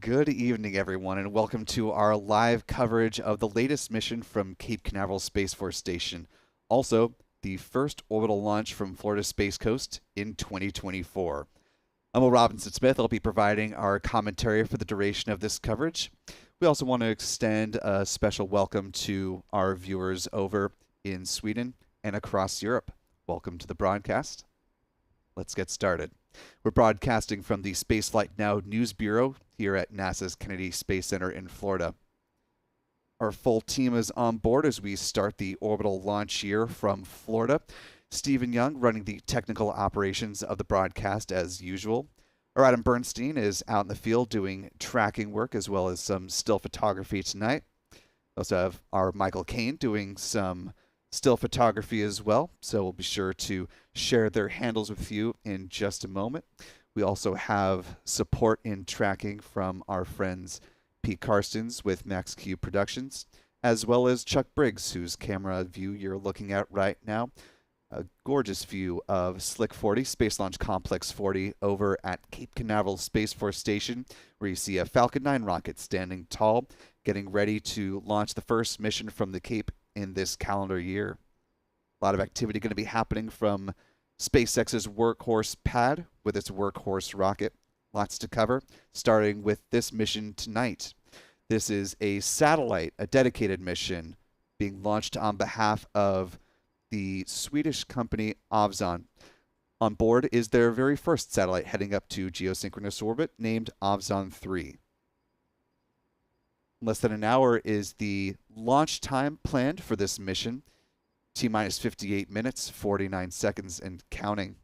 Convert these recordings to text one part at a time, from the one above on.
Good evening, everyone, and welcome to our live coverage of the latest mission from Cape Canaveral Space Force Station. Also, the first orbital launch from Florida Space Coast in 2024. I'm Will Robinson Smith. I'll be providing our commentary for the duration of this coverage. We also want to extend a special welcome to our viewers over in Sweden and across Europe. Welcome to the broadcast. Let's get started. We're broadcasting from the Spaceflight Now News Bureau here at NASA's Kennedy Space Center in Florida. Our full team is on board as we start the orbital launch here from Florida. Stephen Young running the technical operations of the broadcast as usual. Our Adam Bernstein is out in the field doing tracking work as well as some still photography tonight. We also have our Michael Kane doing some still photography as well, so we'll be sure to share their handles with you in just a moment. We also have support in tracking from our friends Pete Karstens with MaxQ Productions, as well as Chuck Briggs, whose camera view you're looking at right now. A gorgeous view of Slick 40, Space Launch Complex 40, over at Cape Canaveral Space Force Station, where you see a Falcon 9 rocket standing tall, getting ready to launch the first mission from the Cape in this calendar year. A lot of activity going to be happening from SpaceX's Workhorse pad with its Workhorse rocket. Lots to cover, starting with this mission tonight. This is a satellite, a dedicated mission being launched on behalf of the Swedish company Ovzon. On board is their very first satellite heading up to geosynchronous orbit, named Ovzon 3. Less than an hour is the launch time planned for this mission. T-minus 58 minutes, 49 seconds, and counting.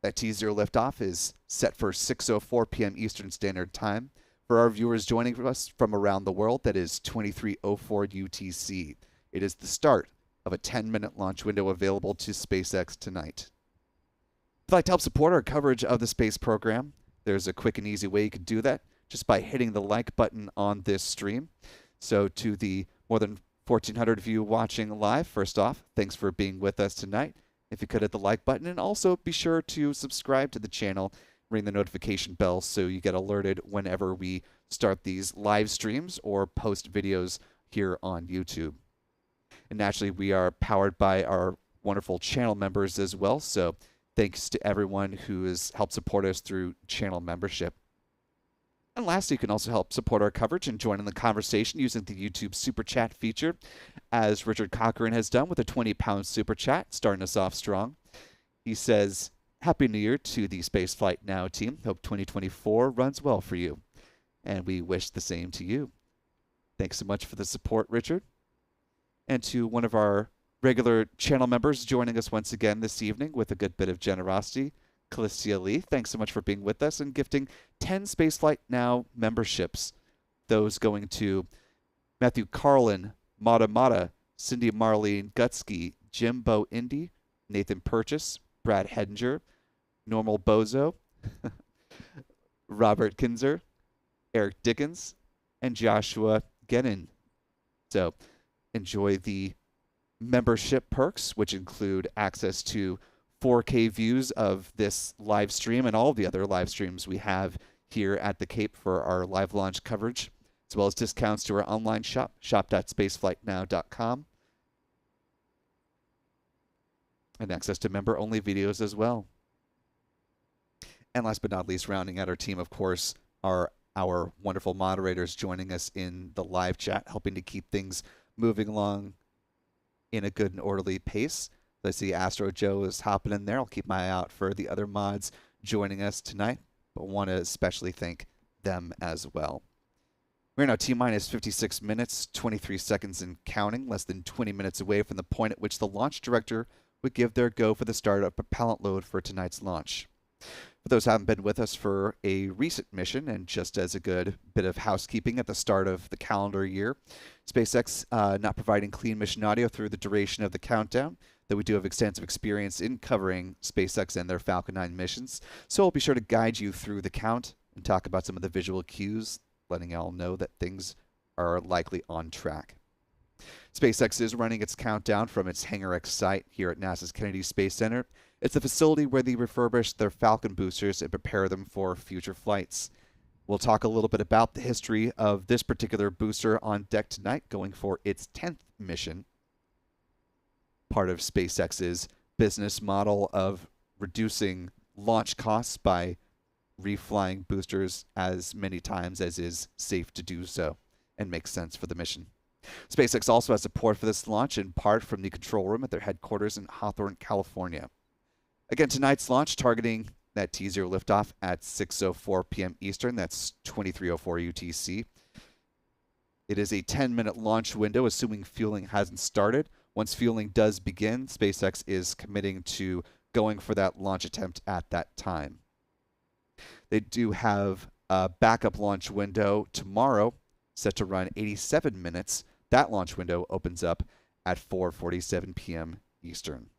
That T0 liftoff is set for 6:04 p.m. Eastern Standard Time. For our viewers joining us from around the world, that is 23:04 UTC. It is the start of a 10-minute launch window available to SpaceX tonight. If you'd like to help support our coverage of the space program, there's a quick and easy way you can do that, just by hitting the like button on this stream. So to the more than 1,400 of you watching live, first off, thanks for being with us tonight. If you could hit the like button, and also be sure to subscribe to the channel, ring the notification bell so you get alerted whenever we start these live streams or post videos here on YouTube. And naturally, we are powered by our wonderful channel members as well, so thanks to everyone who has helped support us through channel membership. And lastly, you can also help support our coverage and join in the conversation using the YouTube Super Chat feature, as Richard Cochran has done with a 20-pound Super Chat, starting us off strong. He says, Happy New Year to the Spaceflight Now team. Hope 2024 runs well for you. And we wish the same to you. Thanks so much for the support, Richard. And to one of our regular channel members joining us once again this evening with a good bit of generosity, Calistia Lee, thanks so much for being with us and gifting 10 Spaceflight Now memberships. Those going to Matthew Carlin, Mata Mata, Cindy Marlene Gutsky, Jimbo Indy, Nathan Purchase, Brad Hedinger, Normal Bozo, Robert Kinzer, Eric Dickens, and Joshua Genin. So enjoy the membership perks, which include access to 4K views of this live stream and all the other live streams we have here at the Cape for our live launch coverage, as well as discounts to our online shop, shop.spaceflightnow.com, and access to member-only videos as well. And last but not least, rounding out our team, of course, are our wonderful moderators joining us in the live chat, helping to keep things moving along in a good and orderly pace. I see Astro Joe is hopping in there. I'll keep my eye out for the other mods joining us tonight, but want to especially thank them as well. We're now T-minus 56 minutes, 23 seconds and counting, less than 20 minutes away from the point at which the launch director would give their go for the start of propellant load for tonight's launch. For those who haven't been with us for a recent mission, and just as a good bit of housekeeping at the start of the calendar year, SpaceX not providing clean mission audio through the duration of the countdown, though we do have extensive experience in covering SpaceX and their Falcon 9 missions. So we'll be sure to guide you through the count and talk about some of the visual cues, letting y'all know that things are likely on track. SpaceX is running its countdown from its Hangar X site here at NASA's Kennedy Space Center. It's a facility where they refurbish their Falcon boosters and prepare them for future flights. We'll talk a little bit about the history of this particular booster on deck tonight, going for its 10th mission, part of SpaceX's business model of reducing launch costs by reflying boosters as many times as is safe to do so and makes sense for the mission. SpaceX also has support for this launch in part from the control room at their headquarters in Hawthorne, California. Again, tonight's launch targeting that T0 liftoff at 6:04 p.m. Eastern. That's 23:04 UTC. It is a 10-minute launch window, assuming fueling hasn't started. Once fueling does begin, SpaceX is committing to going for that launch attempt at that time. They do have a backup launch window tomorrow, set to run 87 minutes. That launch window opens up at 4:47 p.m. Eastern.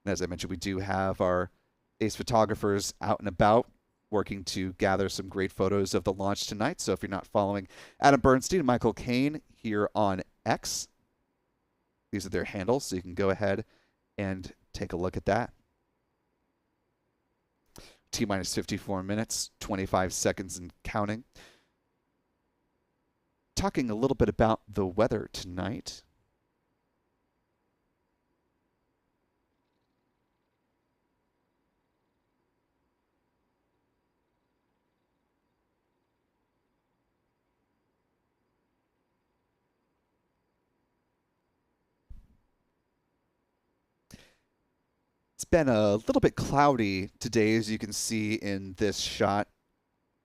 And as I mentioned, we do have our ace photographers out and about working to gather some great photos of the launch tonight. So if you're not following Adam Bernstein and Michael Kane here on X, these are their handles, so you can go ahead and take a look at that. T-minus 54 minutes, 25 seconds and counting. Talking a little bit about the weather tonight. It's been a little bit cloudy today, as you can see in this shot.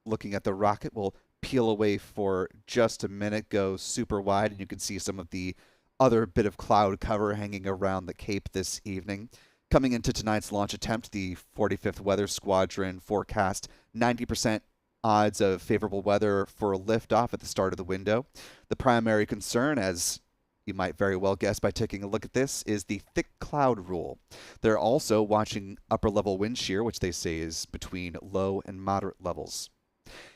Looking at the rocket, we'll peel away for just a minute, go super wide, and you can see some of the other bit of cloud cover hanging around the Cape this evening. Coming into tonight's launch attempt, the 45th Weather Squadron forecast 90% odds of favorable weather for liftoff at the start of the window. The primary concern, as you might very well guess by taking a look at this, is the thick cloud rule. They're also watching upper level wind shear, which they say is between low and moderate levels.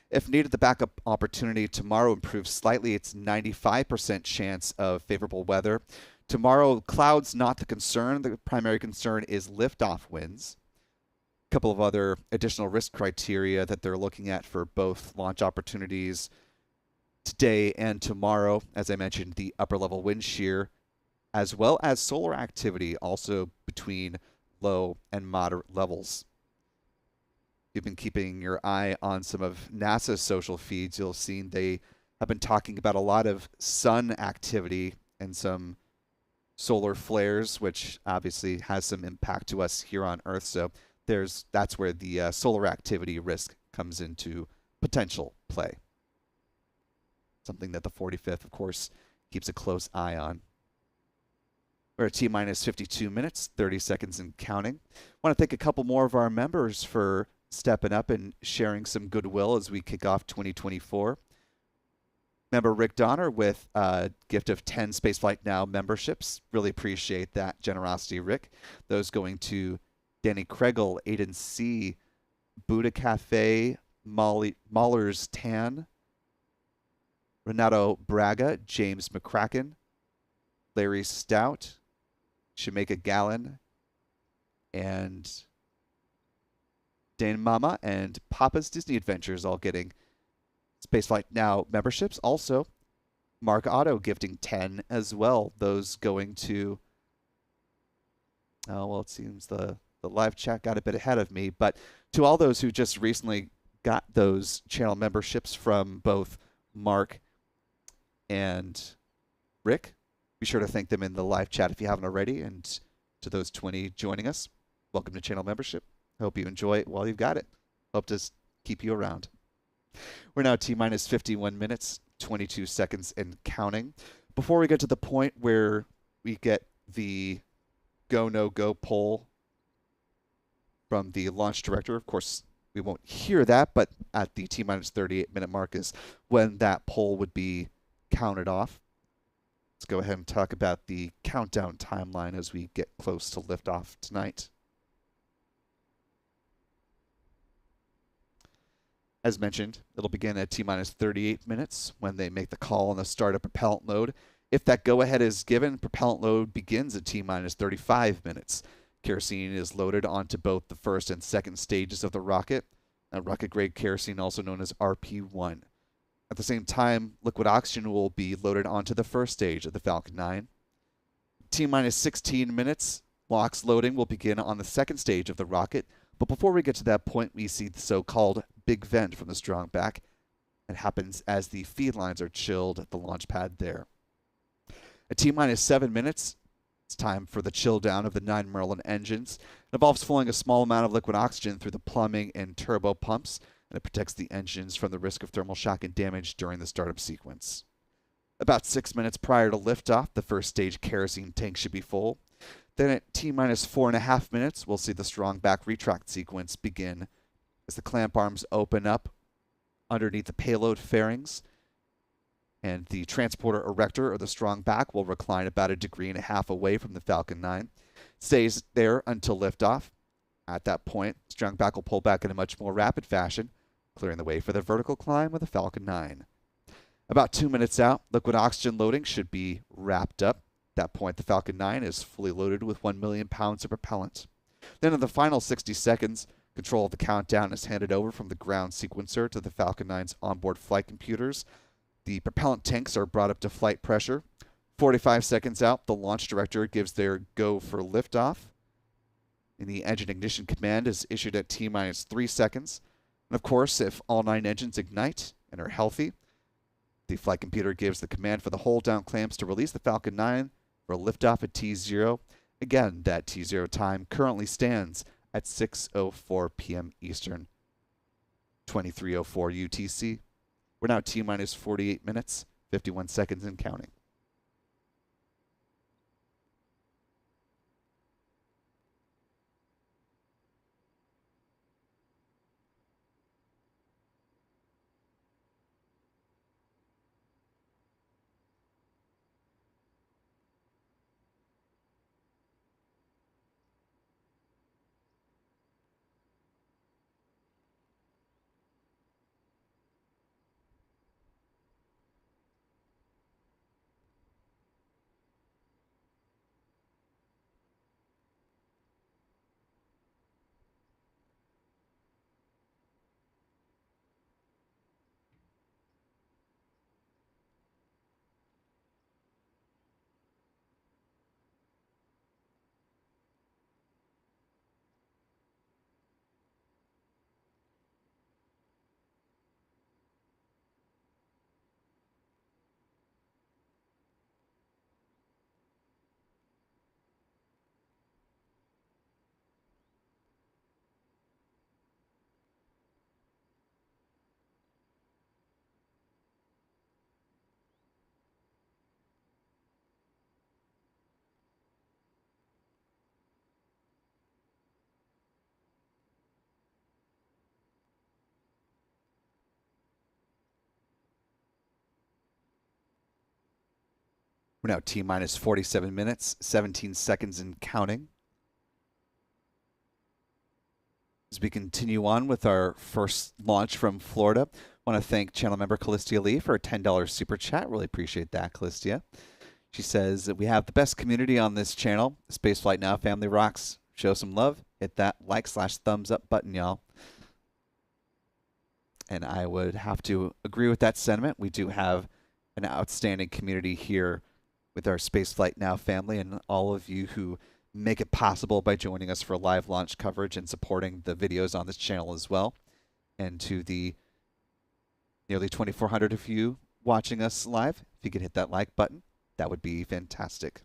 If needed, the backup opportunity tomorrow improves slightly. It's 95% chance of favorable weather. Tomorrow, clouds not the concern. The primary concern is liftoff winds. A couple of other additional risk criteria that they're looking at for both launch opportunities today and tomorrow. As I mentioned, the upper level wind shear, as well as solar activity, also between low and moderate levels. You've been keeping your eye on some of NASA's social feeds. You'll see they have been talking about a lot of sun activity and some solar flares, which obviously has some impact to us here on Earth. So that's where the solar activity risk comes into potential play. Something that the 45th, of course, keeps a close eye on. We're at T-minus 52 minutes, 30 seconds and counting. I want to thank a couple more of our members for stepping up and sharing some goodwill as we kick off 2024. Member Rick Donner with a gift of 10 Spaceflight Now memberships. Really appreciate that generosity, Rick. Those going to Danny Kregel, Aiden C., Buddha Cafe, Mahler's Tan, Renato Braga, James McCracken, Larry Stout, Shameka Gallon, and Dane Mama and Papa's Disney Adventures all getting Spaceflight Now memberships. Also, Mark Otto gifting 10 as well. Those going to, oh, well, it seems the live chat got a bit ahead of me. But to all those who just recently got those channel memberships from both Mark and Rick, be sure to thank them in the live chat if you haven't already. And to those 20 joining us, welcome to channel membership. Hope you enjoy it while you've got it. Hope to keep you around. We're now T-minus 51 minutes, 22 seconds and counting. Before we get to the point where we get the go, no go poll from the launch director, of course, we won't hear that, but at the T-minus 38 minute mark is when that poll would be counted off. Let's go ahead and talk about the countdown timeline as we get close to liftoff tonight. As mentioned, it'll begin at T-minus 38 minutes when they make the call on the start of propellant load. If that go-ahead is given, propellant load begins at T-minus 35 minutes. Kerosene is loaded onto both the first and second stages of the rocket, rocket-grade kerosene, also known as RP-1. At the same time, liquid oxygen will be loaded onto the first stage of the Falcon 9. T-minus 16 minutes, LOX loading will begin on the second stage of the rocket, but before we get to that point, we see the so-called big vent from the strong back. It happens as the feed lines are chilled at the launch pad there. At T-minus 7 minutes, it's time for the chill down of the 9 Merlin engines. It involves flowing a small amount of liquid oxygen through the plumbing and turbo pumps, and it protects the engines from the risk of thermal shock and damage during the startup sequence. About 6 minutes prior to liftoff, the first stage kerosene tank should be full. Then at T-minus 4.5 minutes, we'll see the strong back retract sequence begin as the clamp arms open up underneath the payload fairings, and the transporter erector, or the strong back, will recline about 1.5 degrees away from the Falcon 9. It stays there until liftoff. At that point, strong back will pull back in a much more rapid fashion, clearing the way for the vertical climb of the Falcon 9. About 2 minutes out, liquid oxygen loading should be wrapped up. At that point, the Falcon 9 is fully loaded with 1 million pounds of propellant. Then in the final 60 seconds, control of the countdown is handed over from the ground sequencer to the Falcon 9's onboard flight computers. The propellant tanks are brought up to flight pressure. 45 seconds out, the launch director gives their go for liftoff. And the engine ignition command is issued at T-minus 3 seconds. And of course, if all 9 engines ignite and are healthy, the flight computer gives the command for the hold down clamps to release the Falcon 9 for liftoff at T0. Again, that T0 time currently stands at 6:04 p.m. Eastern, 23:04 UTC. We're now T-minus 48 minutes, 51 seconds and counting. We're now T-minus 47 minutes, 17 seconds and counting. As we continue on with our first launch from Florida, I want to thank channel member Callistia Lee for a $10 super chat. Really appreciate that, Callistia. She says that we have the best community on this channel. Spaceflight Now family rocks. Show some love. Hit that like/thumbs up button, y'all. And I would have to agree with that sentiment. We do have an outstanding community here with our Spaceflight Now family and all of you who make it possible by joining us for live launch coverage and supporting the videos on this channel as well. And to the nearly 2,400 of you watching us live, if you could hit that like button, that would be fantastic.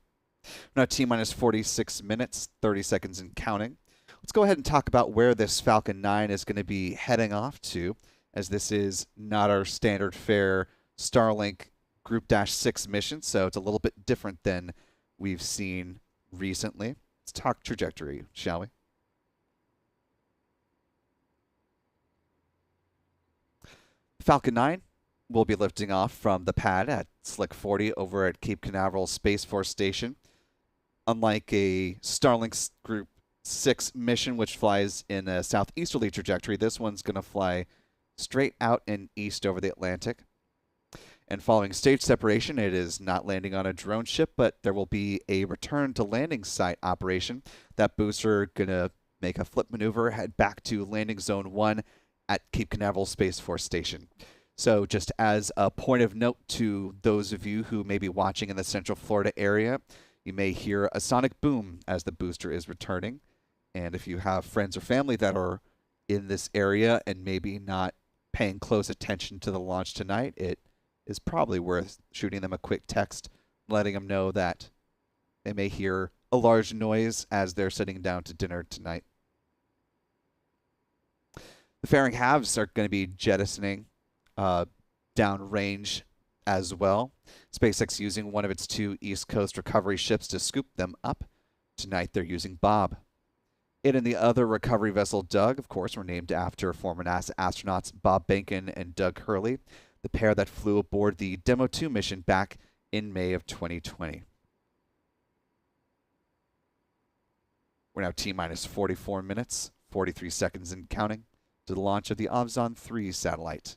We're now T-minus 46 minutes, 30 seconds and counting. Let's go ahead and talk about where this Falcon 9 is going to be heading off to, as this is not our standard fare Starlink Group -6 mission, so it's a little bit different than we've seen recently. Let's talk trajectory, shall we? Falcon 9 will be lifting off from the pad at Slick 40 over at Cape Canaveral Space Force Station. Unlike a Starlink Group 6 mission, which flies in a southeasterly trajectory, this one's going to fly straight out and east over the Atlantic. And following stage separation, it is not landing on a drone ship, but there will be a return to landing site operation. That booster gonna make a flip maneuver, head back to landing zone 1 at Cape Canaveral Space Force Station. So just as a point of note to those of you who may be watching in the Central Florida area, you may hear a sonic boom as the booster is returning. And if you have friends or family that are in this area and maybe not paying close attention to the launch tonight, it is probably worth shooting them a quick text, letting them know that they may hear a large noise as they're sitting down to dinner tonight. The fairing halves are going to be jettisoning downrange as well. SpaceX using one of its 2 East Coast recovery ships to scoop them up. Tonight they're using Bob. It and the other recovery vessel, Doug, of course, were named after former NASA astronauts Bob Behnken and Doug Hurley, the pair that flew aboard the Demo 2 mission back in May of 2020. We're now T-minus 44 minutes, 43 seconds and counting, to the launch of the Ovzon 3 satellite.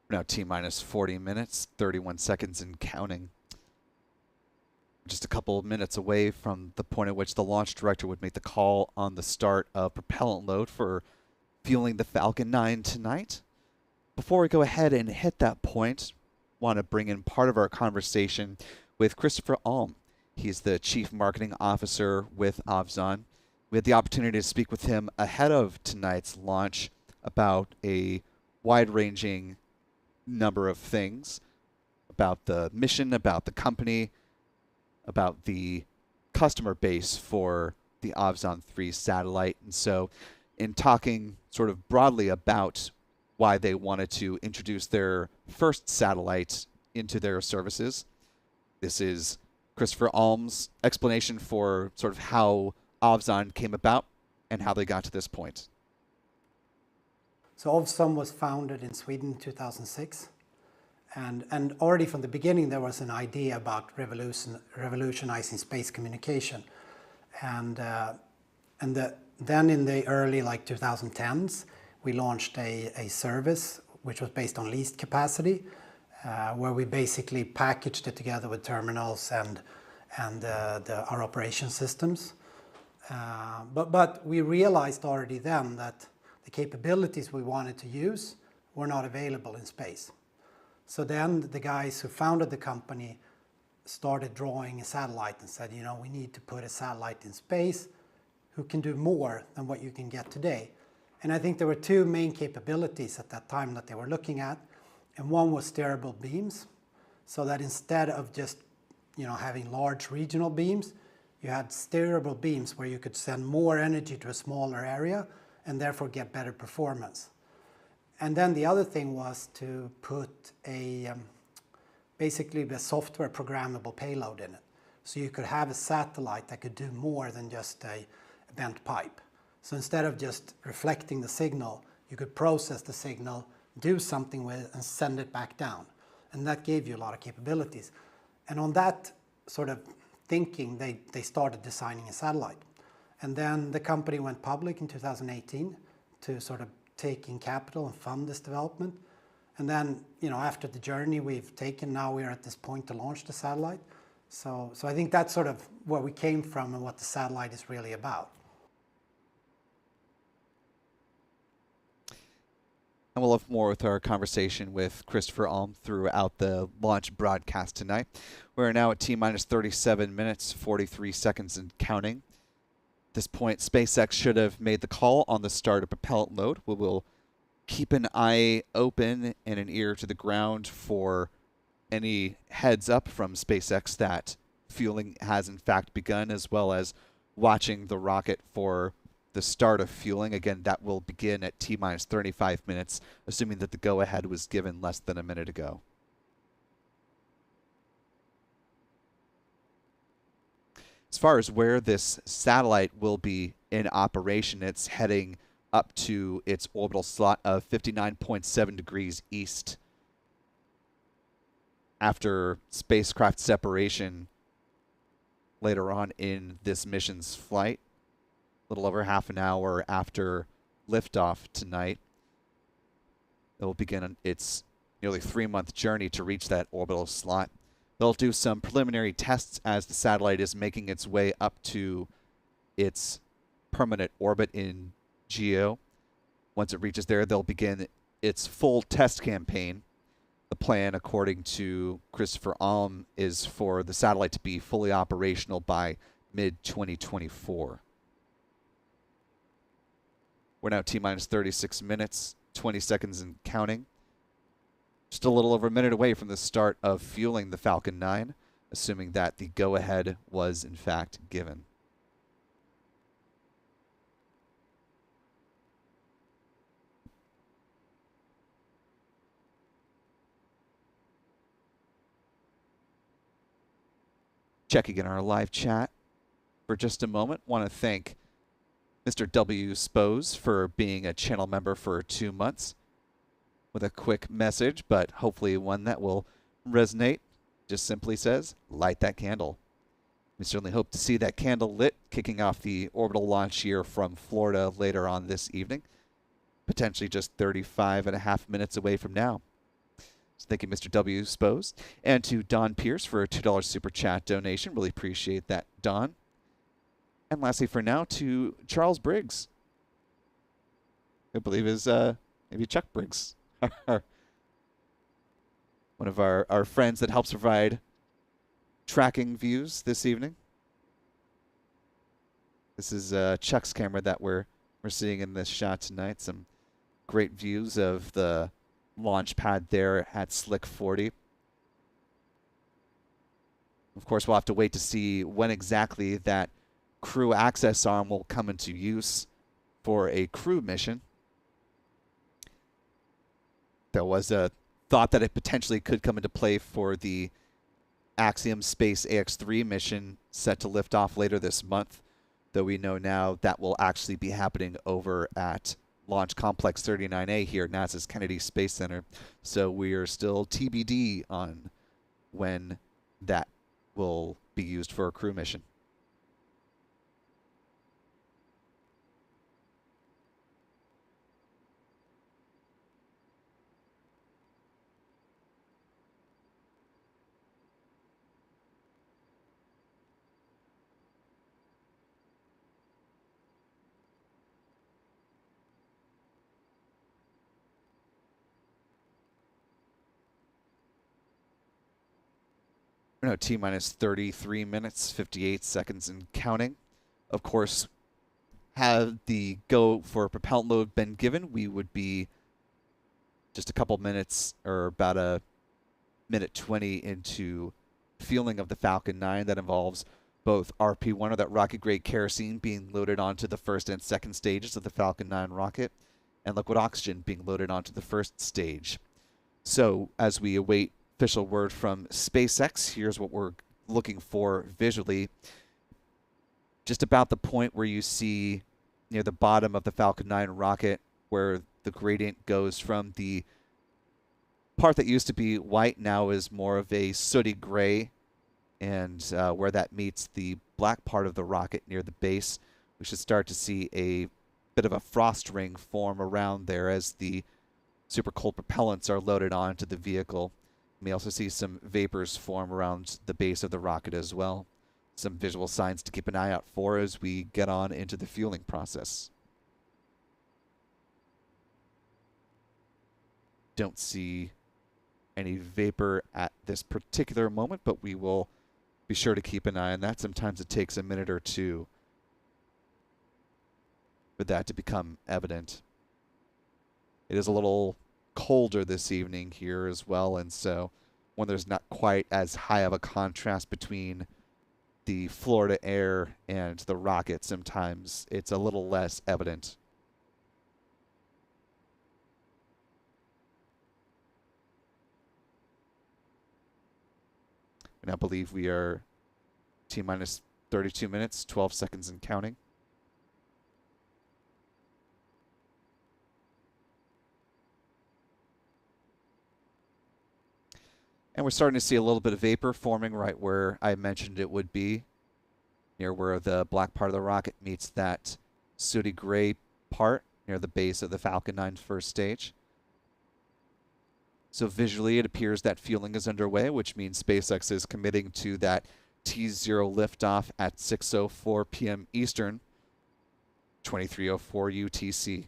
We're now T-minus 40 minutes, 31 seconds and counting. Just a couple of minutes away from the point at which the launch director would make the call on the start of propellant load for fueling the Falcon 9 tonight. Before we go ahead and hit that point, want to bring in part of our conversation with Christopher Alm. He's the Chief Marketing Officer with Ovzon. We had the opportunity to speak with him ahead of tonight's launch about a wide-ranging number of things, about the mission, about the company, about the customer base for the Ovzon 3 satellite. And so in talking sort of broadly about why they wanted to introduce their first satellite into their services, this is Christopher Alm's explanation for sort of how Ovzon came about and how they got to this point. So Ovzon was founded in Sweden in 2006. And already from the beginning, there was an idea about revolutionizing space communication. Then in the early 2010s, we launched a service which was based on leased capacity, where we basically packaged it together with terminals and our operation systems. But we realized already then that the capabilities we wanted to use were not available in space. So then the guys who founded the company started drawing a satellite and said, we need to put a satellite in space who can do more than what you can get today. And I think there were two main capabilities at that time that they were looking at. And one was steerable beams, so that instead of just having large regional beams, you had steerable beams where you could send more energy to a smaller area and therefore get better performance. And then the other thing was to put basically the software programmable payload in it. So you could have a satellite that could do more than just a bent pipe. So instead of just reflecting the signal, you could process the signal, do something with it, and send it back down. And that gave you a lot of capabilities. And on that sort of thinking, they started designing a satellite. And then the company went public in 2018 to sort of take in capital and fund this development. And then, after the journey we've taken, now we're at this point to launch the satellite. So I think that's sort of where we came from and what the satellite is really about. And we'll have more with our conversation with Christopher Alm throughout the launch broadcast tonight. We're now at T-minus 37 minutes, 43 seconds and counting. At this point, SpaceX should have made the call on the start of propellant load. We will keep an eye open and an ear to the ground for any heads up from SpaceX that fueling has in fact begun, as well as watching the rocket for the start of fueling. Again, that will begin at T-minus 35 minutes, assuming that the go-ahead was given less than a minute ago. As far as where this satellite will be in operation, it's heading up to its orbital slot of 59.7 degrees east. After spacecraft separation later on in this mission's flight, a little over half an hour after liftoff tonight, it will begin its nearly 3-month journey to reach that orbital slot. They'll do some preliminary tests as the satellite is making its way up to its permanent orbit in GEO. Once it reaches there, they'll begin its full test campaign. The plan, according to Christopher Alm, is for the satellite to be fully operational by mid-2024. We're now T-minus 36 minutes, 20 seconds and counting. Just a little over a minute away from the start of fueling the Falcon 9, assuming that the go-ahead was in fact given. Checking in our live chat for just a moment. Want to thank Mr. W. Spose for being a channel member for 2 months with a quick message, but hopefully one that will resonate. Just simply says, light that candle. We certainly hope to see that candle lit, kicking off the orbital launch here from Florida later on this evening, potentially just 35.5 minutes away from now. So thank you, Mr. W. Spose. And to Don Pierce for a $2 super chat donation. Really appreciate that, Don. And lastly, for now, to Charles Briggs. I believe is maybe Chuck Briggs. One of our friends that helps provide tracking views this evening. This is Chuck's camera that we're seeing in this shot tonight. Some great views of the launch pad there at Slick 40. Of course, we'll have to wait to see when exactly that crew access arm will come into use for a crew mission. There was a thought that it potentially could come into play for the Axiom Space AX-3 mission set to lift off later this month, though we know now that will actually be happening over at Launch Complex 39A here at NASA's Kennedy Space Center. So we are still TBD on when that will be used for a crew mission. No, T minus 33 minutes, 58 seconds and counting. Of course, had the go for propellant load been given, we would be just a couple minutes or about a minute 20 into fueling of the Falcon 9. That involves both RP1, or that rocket grade kerosene, being loaded onto the first and second stages of the Falcon 9 rocket, and liquid oxygen being loaded onto the first stage. So as we await official word from SpaceX, here's what we're looking for visually. Just about the point where you see near the bottom of the Falcon 9 rocket, where the gradient goes from the part that used to be white now is more of a sooty gray, and where that meets the black part of the rocket near the base, we should start to see a bit of a frost ring form around there as the super cold propellants are loaded onto the vehicle. You may also see some vapors form around the base of the rocket as well. Some visual signs to keep an eye out for as we get on into the fueling process. Don't see any vapor at this particular moment, but we will be sure to keep an eye on that. Sometimes it takes a minute or two for that to become evident. It is a little colder this evening here as well, and so when there's not quite as high of a contrast between the Florida air and the rocket, sometimes it's a little less evident. And I believe we are T minus 32 minutes, 12 seconds and counting. And we're starting to see a little bit of vapor forming right where I mentioned it would be, near where the black part of the rocket meets that sooty gray part near the base of the Falcon 9 first stage. So visually, it appears that fueling is underway, which means SpaceX is committing to that T0 liftoff at 6:04 p.m. Eastern, 23:04 UTC.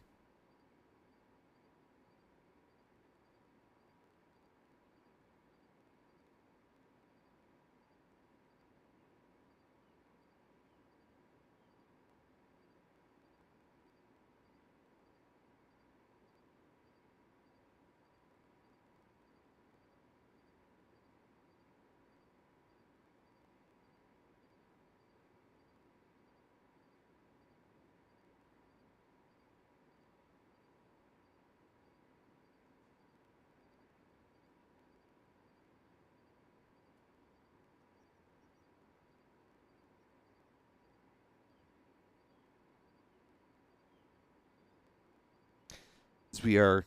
As we are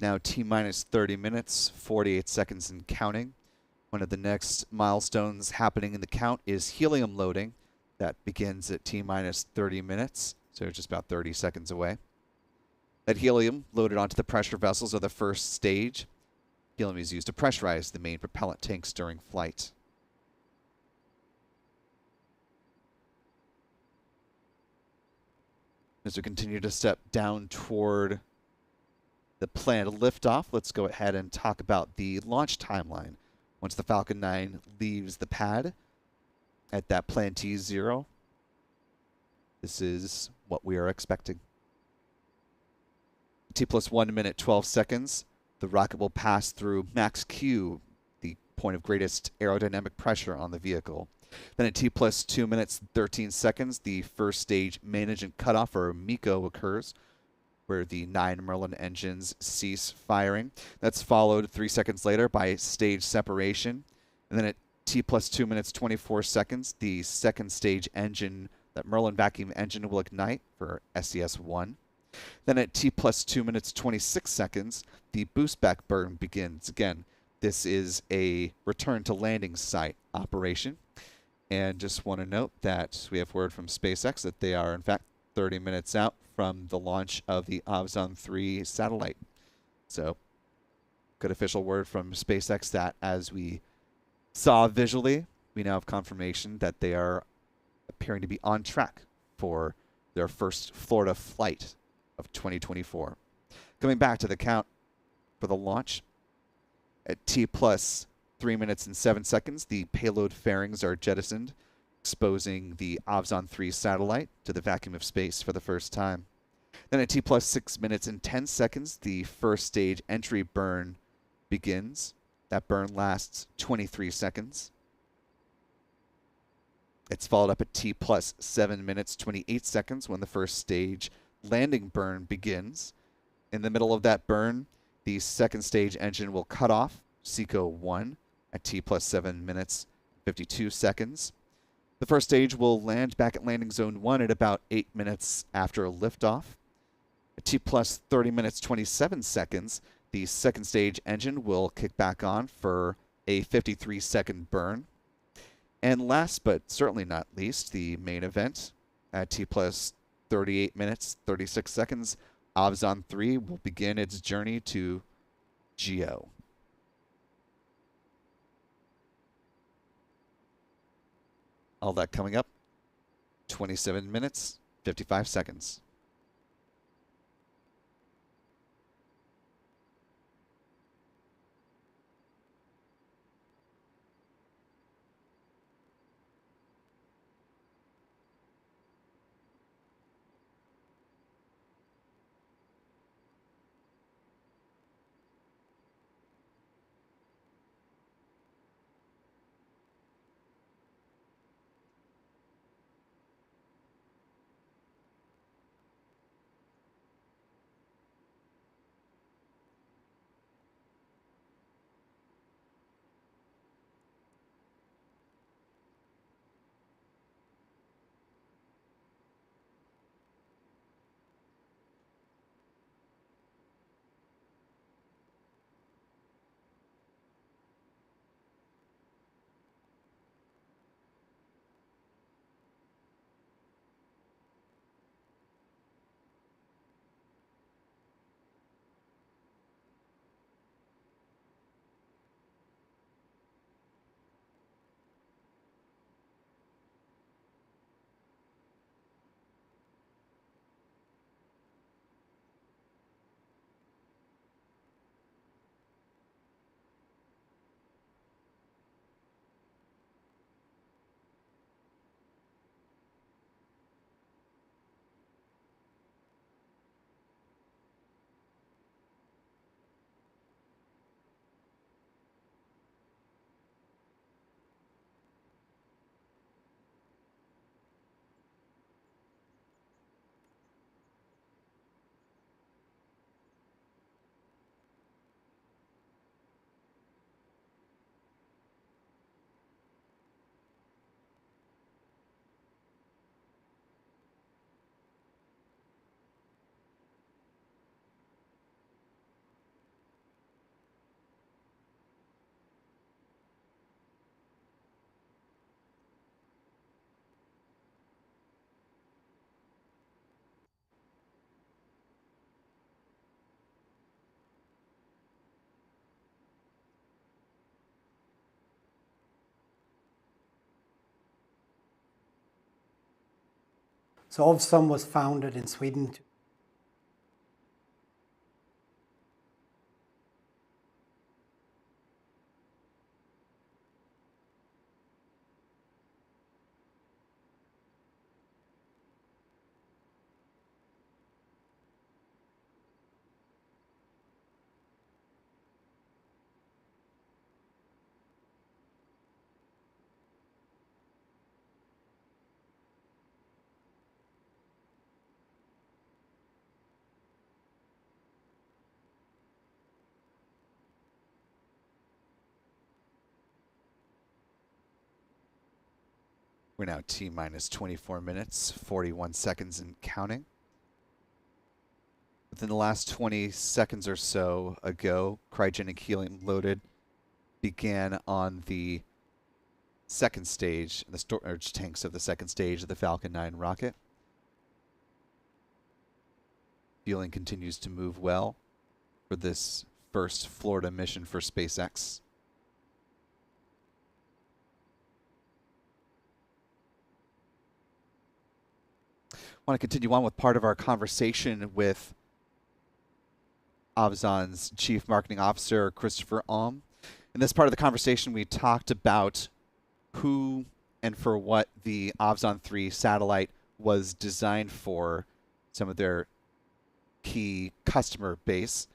now T minus 30 minutes, 48 seconds and counting. One of the next milestones happening in the count is helium loading. That begins at T minus 30 minutes, so just about 30 seconds away. That helium loaded onto the pressure vessels of the first stage Helium is used to pressurize the main propellant tanks during flight. As we continue to step down toward the planned liftoff, let's go ahead and talk about the launch timeline. Once the Falcon 9 leaves the pad at that planned T0, this is what we are expecting. T plus 1 minute 12 seconds, the rocket will pass through max Q, the point of greatest aerodynamic pressure on the vehicle. Then at T plus 2 minutes 13 seconds, the first stage main engine cutoff, or MECO, occurs, where the 9 Merlin engines cease firing. That's followed 3 seconds later by stage separation. And then at T plus 2 minutes 24 seconds, the second stage engine, that Merlin vacuum engine, will ignite for SES-1. Then at T plus 2 minutes 26 seconds, the boost back burn begins. Again, this is a return to landing site operation. And just want to note that we have word from SpaceX that they are, in fact, 30 minutes out from the launch of the Ovzon 3 satellite. So, good official word from SpaceX that, as we saw visually, we now have confirmation that they are appearing to be on track for their first Florida flight of 2024. Coming back to the count for the launch, at T plus 3 minutes and 7 seconds, the payload fairings are jettisoned, exposing the Ovzon 3 satellite to the vacuum of space for the first time. Then at T plus 6 minutes and 10 seconds, the first stage entry burn begins. That burn lasts 23 seconds. It's followed up at T plus 7 minutes 28 seconds when the first stage landing burn begins. In the middle of that burn, the second stage engine will cut off, SECO 1, at T plus 7 minutes 52 seconds. The first stage will land back at landing zone 1 at about 8 minutes after liftoff. At T plus 30 minutes 27 seconds, the second stage engine will kick back on for a 53-second burn. And last but certainly not least, the main event at T plus 38 minutes 36 seconds, Ovzon 3 will begin its journey to GEO. All that coming up, 27 minutes, 55 seconds. So Ovzon was founded in Sweden. We're now T-minus 24 minutes, 41 seconds and counting. Within the last 20 seconds or so ago, cryogenic helium loaded began on the second stage, the storage tanks of the second stage of the Falcon 9 rocket. Fueling continues to move well for this first Florida mission for SpaceX. I want to continue on with part of our conversation with Ovzon's Chief Marketing Officer, Christopher Alm. In this part of the conversation, we talked about who and for what the Ovzon 3 satellite was designed for, some of their key customer base.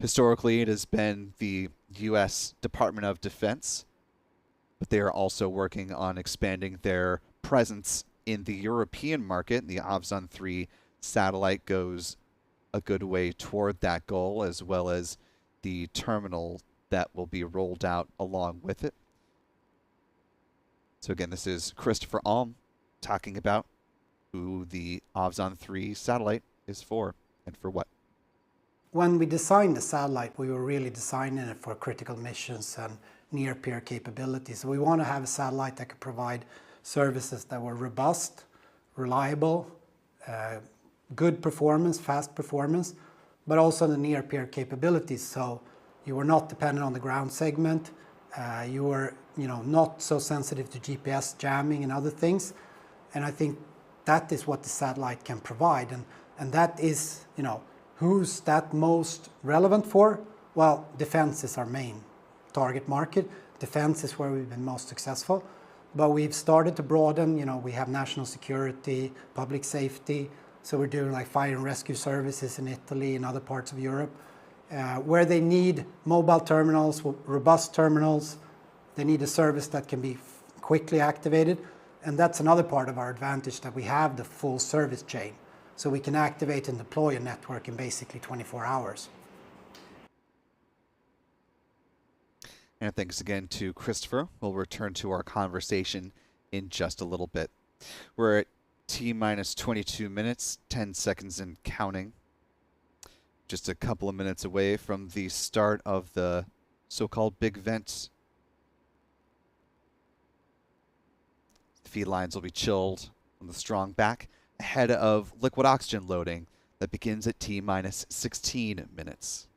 Historically, it has been the U.S. Department of Defense, but they are also working on expanding their presence in the European market. The Ovzon 3 satellite goes a good way toward that goal, as well as the terminal that will be rolled out along with it. So again, this is Christopher Alm talking about who the Ovzon 3 satellite is for and for what. When we designed the satellite, we were really designing it for critical missions and near-peer capabilities. So we want to have a satellite that could provide services that were robust, reliable, good performance, fast performance, but also the near-peer capabilities. So you were not dependent on the ground segment. You were, not so sensitive to GPS jamming and other things. And I think that is what the satellite can provide. And that is, who's that most relevant for? Well, defense is our main target market. Defense is where we've been most successful. But we've started to broaden, we have national security, public safety. So we're doing like fire and rescue services in Italy and other parts of Europe, where they need mobile terminals, robust terminals. They need a service that can be quickly activated. And that's another part of our advantage, that we have the full service chain. So we can activate and deploy a network in basically 24 hours. And thanks again to Christopher. We'll return to our conversation in just a little bit. We're at T-minus 22 minutes, 10 seconds and counting. Just a couple of minutes away from the start of the so-called big vent. The feed lines will be chilled on the strong back ahead of liquid oxygen loading that begins at T-minus 16 minutes.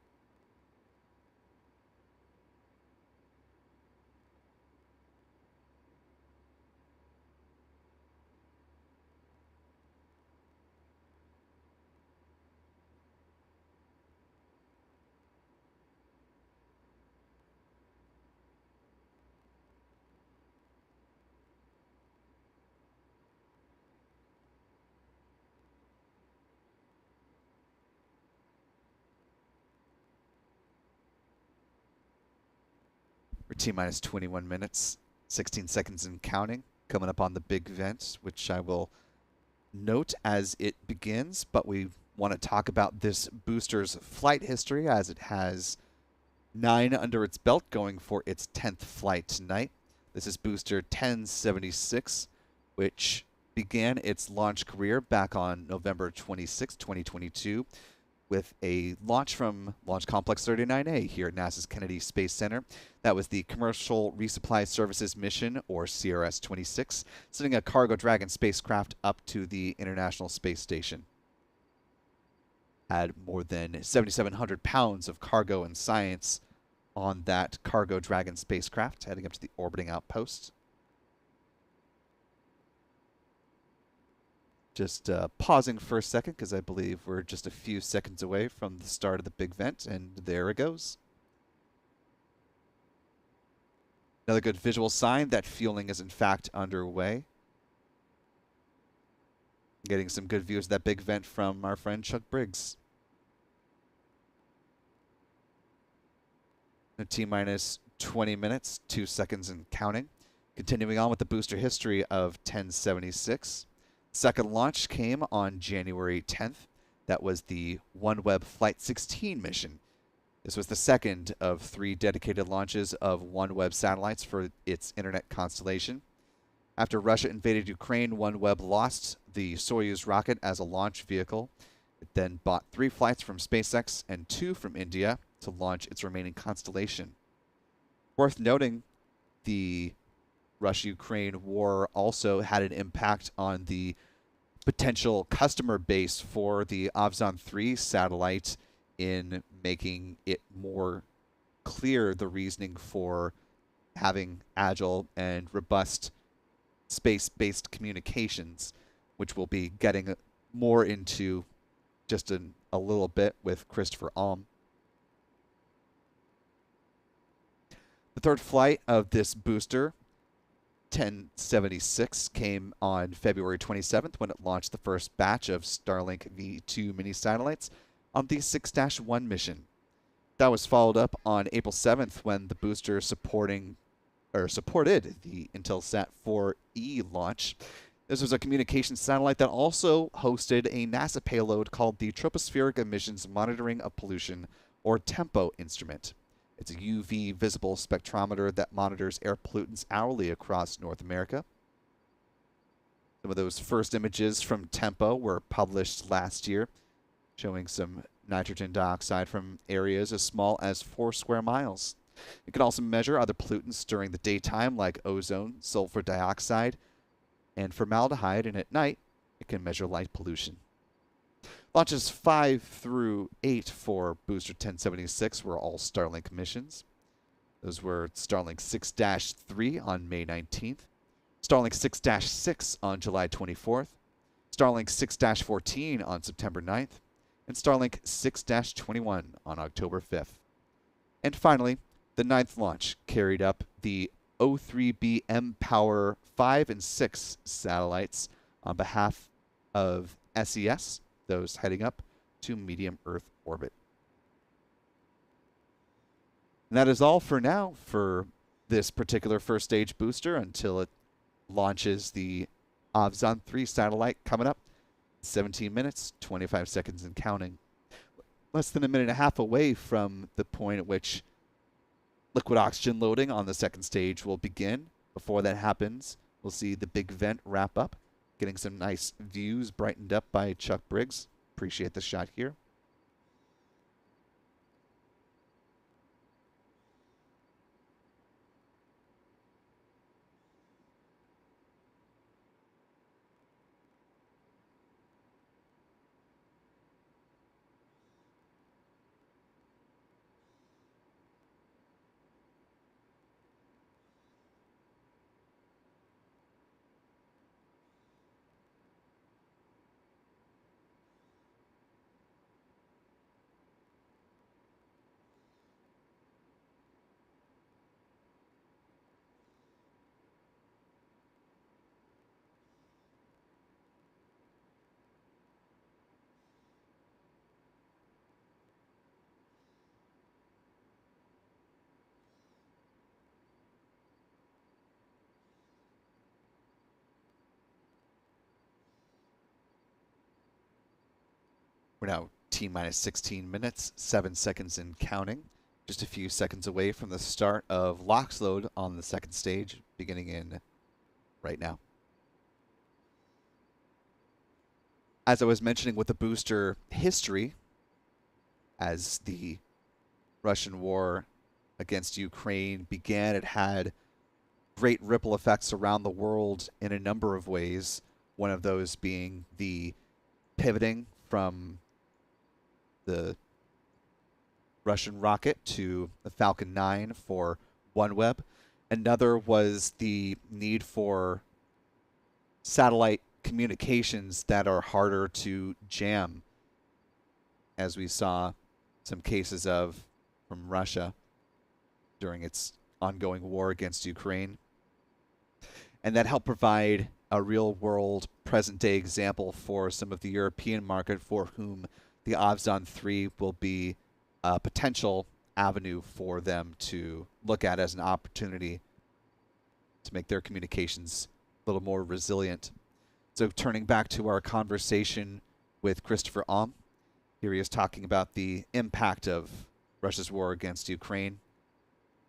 We're T-minus 21 minutes, 16 seconds and counting, coming up on the big vent, which I will note as it begins, but we want to talk about this booster's flight history, as it has 9 under its belt, going for its 10th flight tonight. This is booster 1076, which began its launch career back on November 26, 2022, with a launch from Launch Complex 39A here at NASA's Kennedy Space Center. That was the Commercial Resupply Services Mission, or CRS-26, sending a Cargo Dragon spacecraft up to the International Space Station. Had more than 7,700 pounds of cargo and science on that Cargo Dragon spacecraft, heading up to the orbiting outpost. Just pausing for a second because I believe we're just a few seconds away from the start of the big vent, and there it goes. Another good visual sign that fueling is in fact underway. Getting some good views of that big vent from our friend Chuck Briggs. T-minus 20 minutes, 2 seconds and counting. Continuing on with the booster history of 1076. Second launch came on January 10th. That was the OneWeb Flight 16 mission. This was the second of 3 dedicated launches of OneWeb satellites for its internet constellation. After Russia invaded Ukraine, OneWeb lost the Soyuz rocket as a launch vehicle. It then bought 3 flights from SpaceX and 2 from India to launch its remaining constellation. Worth noting, the Russia-Ukraine war also had an impact on the potential customer base for the Ovzon 3 satellite in making it more clear the reasoning for having agile and robust space-based communications, which we'll be getting more into just in a little bit with Christopher Alm. The third flight of this booster, 1076, came on February 27th when it launched the first batch of Starlink V2 mini satellites on the 6-1 mission. That was followed up on April 7th when the booster supported the Intelsat 4E launch. This was a communications satellite that also hosted a NASA payload called the Tropospheric Emissions Monitoring of Pollution, or TEMPO instrument. It's a UV visible spectrometer that monitors air pollutants hourly across North America. Some of those first images from TEMPO were published last year, showing some nitrogen dioxide from areas as small as 4 square miles. It can also measure other pollutants during the daytime, like ozone, sulfur dioxide, and formaldehyde, and at night, it can measure light pollution. Launches 5 through 8 for Booster 1076 were all Starlink missions. Those were Starlink 6-3 on May 19th, Starlink 6-6 on July 24th, Starlink 6-14 on September 9th, and Starlink 6-21 on October 5th. And finally, the 9th launch carried up the O3b mPOWER 5 and 6 satellites on behalf of SES, those heading up to medium Earth orbit. And that is all for now for this particular first stage booster until it launches the Ovzon 3 satellite coming up. 17 minutes, 25 seconds and counting. Less than a minute and a half away from the point at which liquid oxygen loading on the second stage will begin. Before that happens, we'll see the big vent wrap up, getting some nice views brightened up by Chuck Briggs. Appreciate the shot here. We're now T-minus 16 minutes, 7 seconds and counting. Just a few seconds away from the start of LOX load on the second stage, beginning in right now. As I was mentioning with the booster history, as the Russian war against Ukraine began, it had great ripple effects around the world in a number of ways. One of those being the pivoting from the Russian rocket to the Falcon 9 for OneWeb. Another was the need for satellite communications that are harder to jam, as we saw some cases of from Russia during its ongoing war against Ukraine. And that helped provide a real world present day example for some of the European market for whom the Ovzon 3 will be a potential avenue for them to look at as an opportunity to make their communications a little more resilient. So turning back to our conversation with Christopher Alm, here he is talking about the impact of Russia's war against Ukraine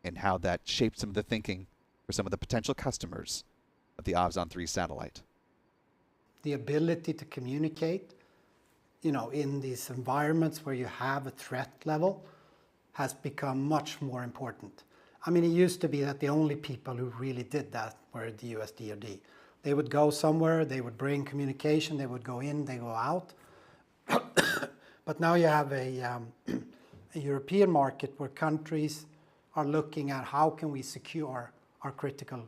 and how that shaped some of the thinking for some of the potential customers of the Ovzon 3 satellite. The ability to communicate, in these environments where you have a threat level has become much more important. I mean, it used to be that the only people who really did that were the US DoD. They would go somewhere, they would bring communication, they would go in, they go out. But now you have a European market where countries are looking at how can we secure our critical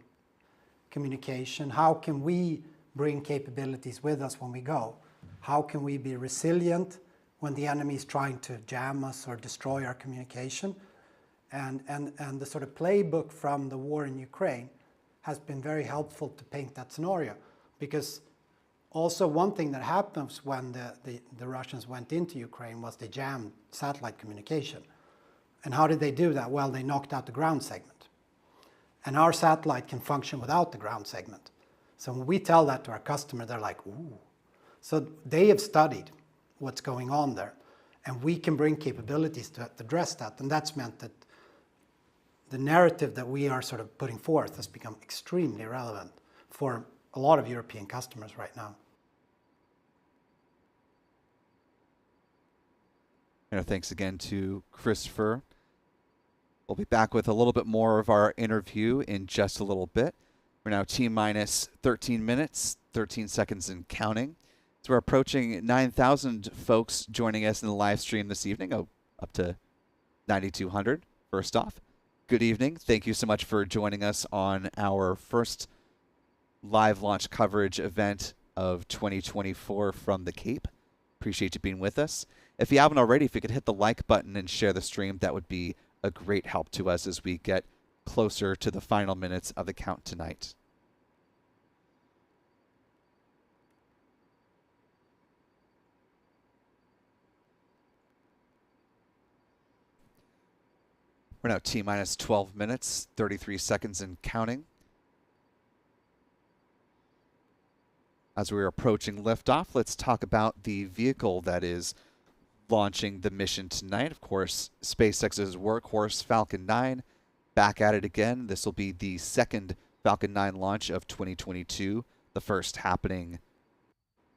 communication, how can we bring capabilities with us when we go, how can we be resilient when the enemy is trying to jam us or destroy our communication. And the sort of playbook from the war in Ukraine has been very helpful to paint that scenario. Because also one thing that happens when the Russians went into Ukraine was they jammed satellite communication. And how did they do that? Well, they knocked out the ground segment. And our satellite can function without the ground segment. So when we tell that to our customer, they're like, ooh. So they have studied what's going on there. And we can bring capabilities to address that. And that's meant that the narrative that we are sort of putting forth has become extremely relevant for a lot of European customers right now. Thanks again to Christopher. We'll be back with a little bit more of our interview in just a little bit. We're now T-minus 13 minutes, 13 seconds and counting. So we're approaching 9,000 folks joining us in the live stream this evening, up to 9,200. First off, good evening. Thank you so much for joining us on our first live launch coverage event of 2024 from the Cape. Appreciate you being with us. If you haven't already, if you could hit the like button and share the stream, that would be a great help to us as we get closer to the final minutes of the count tonight. We're now T-minus 12 minutes, 33 seconds and counting. As we're approaching liftoff, let's talk about the vehicle that is launching the mission tonight. Of course, SpaceX's workhorse Falcon 9, back at it again. This will be the second Falcon 9 launch of 2022, the first happening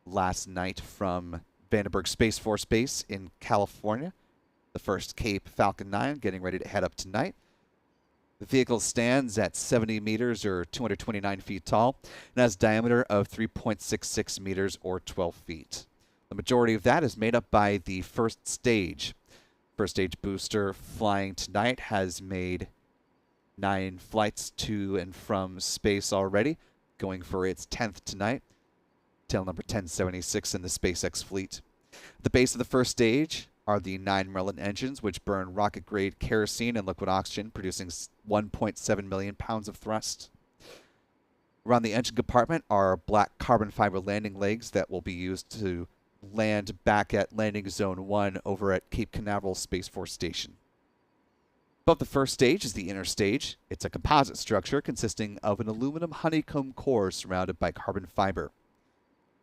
last night from Vandenberg Space Force Base in California. The first Cape Falcon 9 getting ready to head up tonight. The vehicle stands at 70 meters or 229 feet tall and has a diameter of 3.66 meters or 12 feet. The majority of that is made up by the first stage. First stage booster flying tonight has made 9 flights to and from space already, going for its 10th tonight. Tail number 1076 in the SpaceX fleet. At the base of the first stage are the 9 Merlin engines, which burn rocket-grade kerosene and liquid oxygen, producing 1.7 million pounds of thrust. Around the engine compartment are black carbon fiber landing legs that will be used to land back at Landing Zone 1 over at Cape Canaveral Space Force Station. Above the first stage is the inner stage. It's a composite structure consisting of an aluminum honeycomb core surrounded by carbon fiber.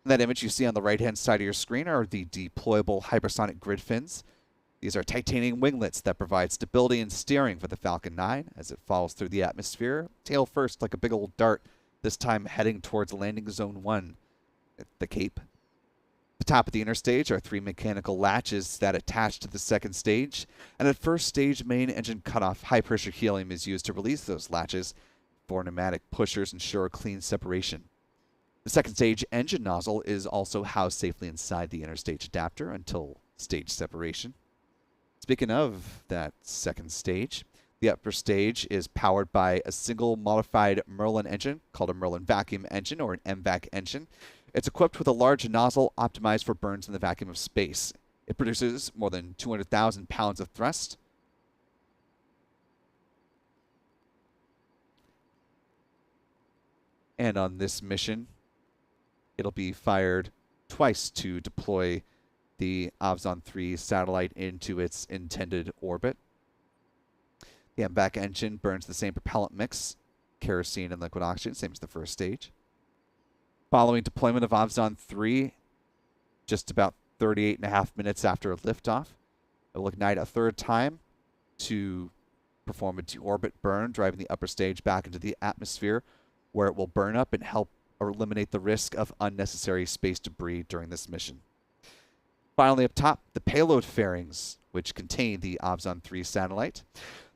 That image you see on the right-hand side of your screen are the deployable hypersonic grid fins. These are titanium winglets that provide stability and steering for the Falcon 9 as it falls through the atmosphere, tail first like a big old dart, this time heading towards Landing Zone 1 at the Cape. At the top of the inner stage are 3 mechanical latches that attach to the second stage, and at first stage main engine cutoff, high-pressure helium is used to release those latches. 4 pneumatic pushers ensure clean separation. The second stage engine nozzle is also housed safely inside the inner stage adapter until stage separation. Speaking of that second stage, the upper stage is powered by a single modified Merlin engine called a Merlin vacuum engine or an MVAC engine. It's equipped with a large nozzle optimized for burns in the vacuum of space. It produces more than 200,000 pounds of thrust. And on this mission, it'll be fired twice to deploy the Ovzon 3 satellite into its intended orbit. The MVAC engine burns the same propellant mix, kerosene and liquid oxygen, same as the first stage. Following deployment of Ovzon 3, just about 38.5 minutes after liftoff, it will ignite a third time to perform a deorbit burn, driving the upper stage back into the atmosphere, where it will burn up and help eliminate the risk of unnecessary space debris during this mission. Finally, up top, the payload fairings, which contain the Ovzon 3 satellite.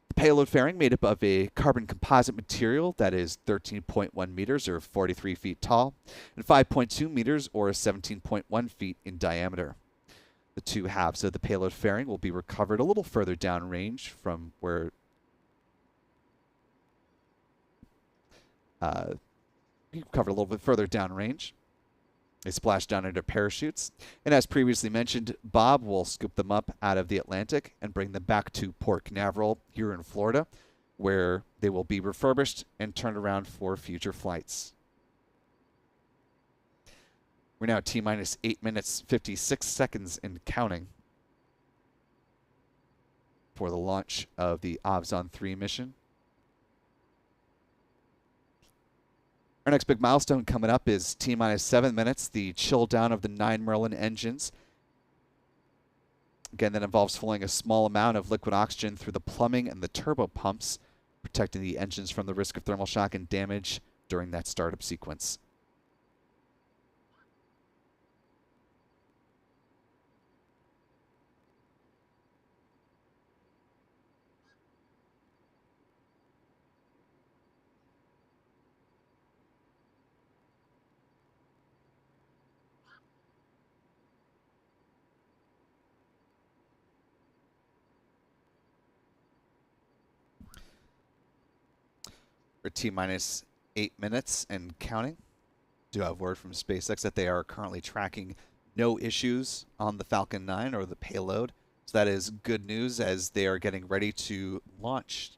The payload fairing, made up of a carbon composite material that is 13.1 meters or 43 feet tall, and 5.2 meters or 17.1 feet in diameter. The two halves of the payload fairing will be recovered a little further downrange from where covered a little bit further downrange. They splash down into parachutes, and as previously mentioned, Bob will scoop them up out of the Atlantic and bring them back to Port Canaveral here in Florida, where they will be refurbished and turned around for future flights. We're now at T-minus 8 minutes, 56 seconds and counting for the launch of the Ovzon 3 mission. Our next big milestone coming up is T-minus 7 minutes, the chill down of the 9 Merlin engines. Again, that involves flowing a small amount of liquid oxygen through the plumbing and the turbo pumps, protecting the engines from the risk of thermal shock and damage during that startup sequence. For T-minus 8 minutes and counting. Do have word from SpaceX that they are currently tracking no issues on the Falcon 9 or the payload. So that is good news as they are getting ready to launch.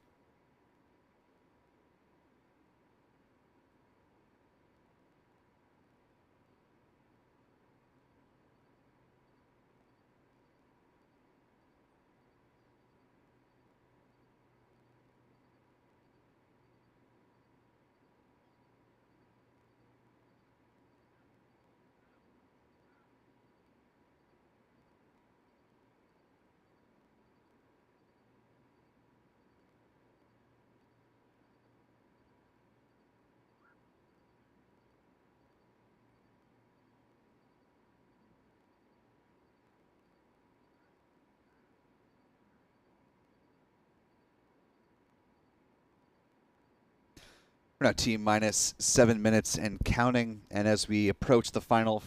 We're now T-minus 7 minutes and counting, and as we approach the final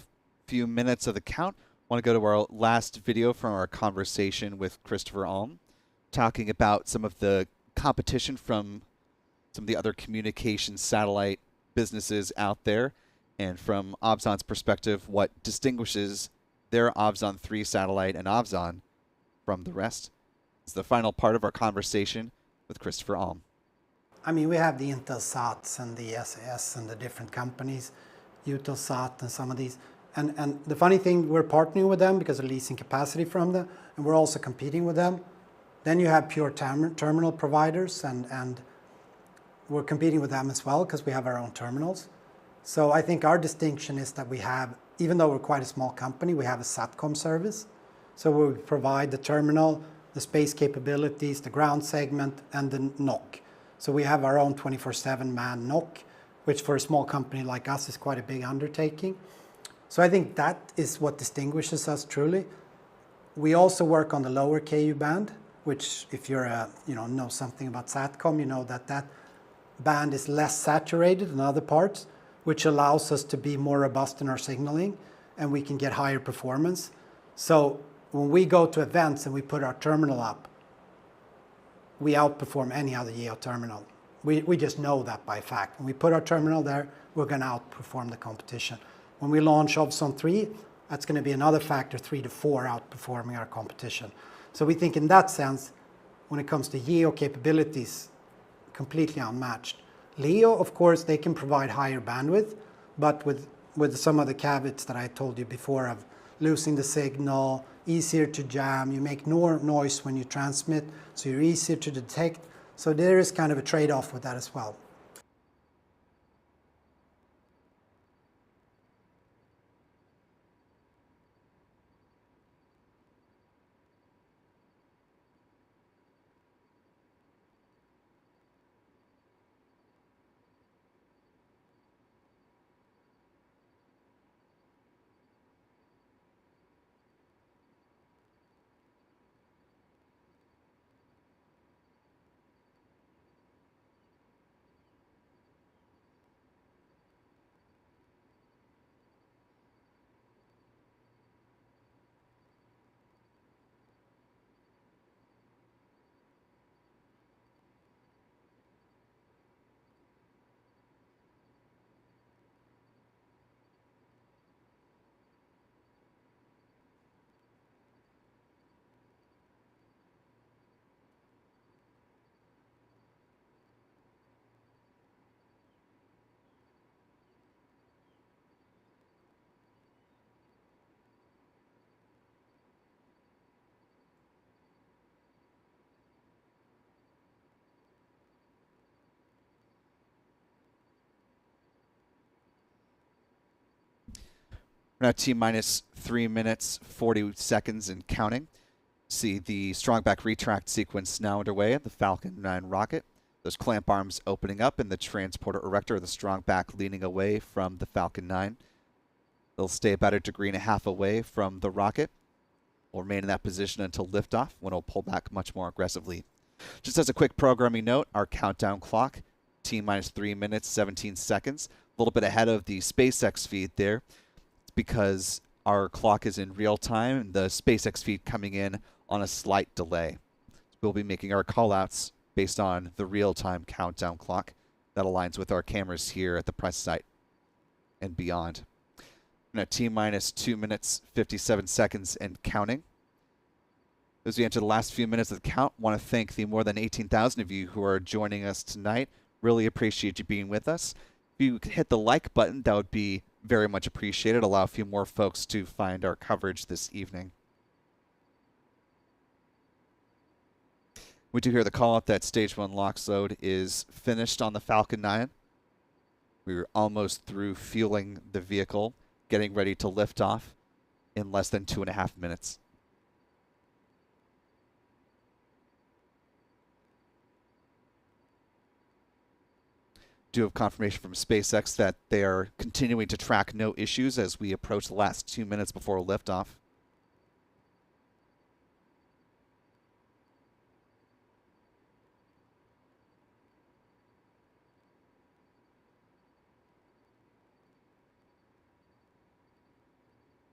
few minutes of the count, I want to go to our last video from our conversation with Christopher Alm, talking about some of the competition from some of the other communication satellite businesses out there, and from Ovzon's perspective, what distinguishes their Ovzon 3 satellite and Ovzon from the rest. It's the final part of our conversation with Christopher Alm. I mean, we have the Intelsats and the SAS and the different companies, Eutelsat and some of these. And the funny thing, we're partnering with them because of leasing capacity from them, and we're also competing with them. Then you have pure terminal providers, and we're competing with them as well because we have our own terminals. So I think our distinction is that we have, even though we're quite a small company, we have a SATCOM service. So we provide the terminal, the space capabilities, the ground segment, and the NOC. So we have our own 24/7 man NOC, which for a small company like us is quite a big undertaking. So I think that is what distinguishes us truly. We also work on the lower KU band, which if you're know something about SATCOM, you know that that band is less saturated than other parts, which allows us to be more robust in our signaling, and we can get higher performance. So when we go to events and we put our terminal up, we outperform any other GEO terminal. We just know that by fact. When we put our terminal there, we're going to outperform the competition. When we launch Ovzon 3, that's going to be another factor 3 to 4 outperforming our competition. So we think in that sense, when it comes to GEO capabilities, completely unmatched. LEO, of course, they can provide higher bandwidth, but with some of the caveats that I told you before of losing the signal, easier to jam, you make more noise when you transmit, so you're easier to detect. So there is kind of a trade-off with that as well. We're now T-minus 3 minutes, 40 seconds and counting. See the strong back retract sequence now underway at the Falcon 9 rocket. Those clamp arms opening up and the transporter erector, the strong back leaning away from the Falcon 9. They'll stay about 1.5 degrees away from the rocket. Will remain in that position until liftoff, when it'll pull back much more aggressively. Just as a quick programming note, our countdown clock, T-minus 3 minutes, 17 seconds. A little bit ahead of the SpaceX feed there. It's because our clock is in real time and the SpaceX feed coming in on a slight delay. We'll be making our callouts based on the real-time countdown clock that aligns with our cameras here at the press site and beyond. Now T-minus 2 minutes, 57 seconds and counting. As we enter the last few minutes of the count, I want to thank the more than 18,000 of you who are joining us tonight. Really appreciate you being with us. If you could hit the like button, that would be very much appreciated. Allow a few more folks to find our coverage this evening. We do hear the call up that stage 1 LOX load is finished on the Falcon 9. We were almost through fueling the vehicle, getting ready to lift off in less than 2.5 minutes. Do have confirmation from SpaceX that they are continuing to track no issues as we approach the last 2 minutes before liftoff.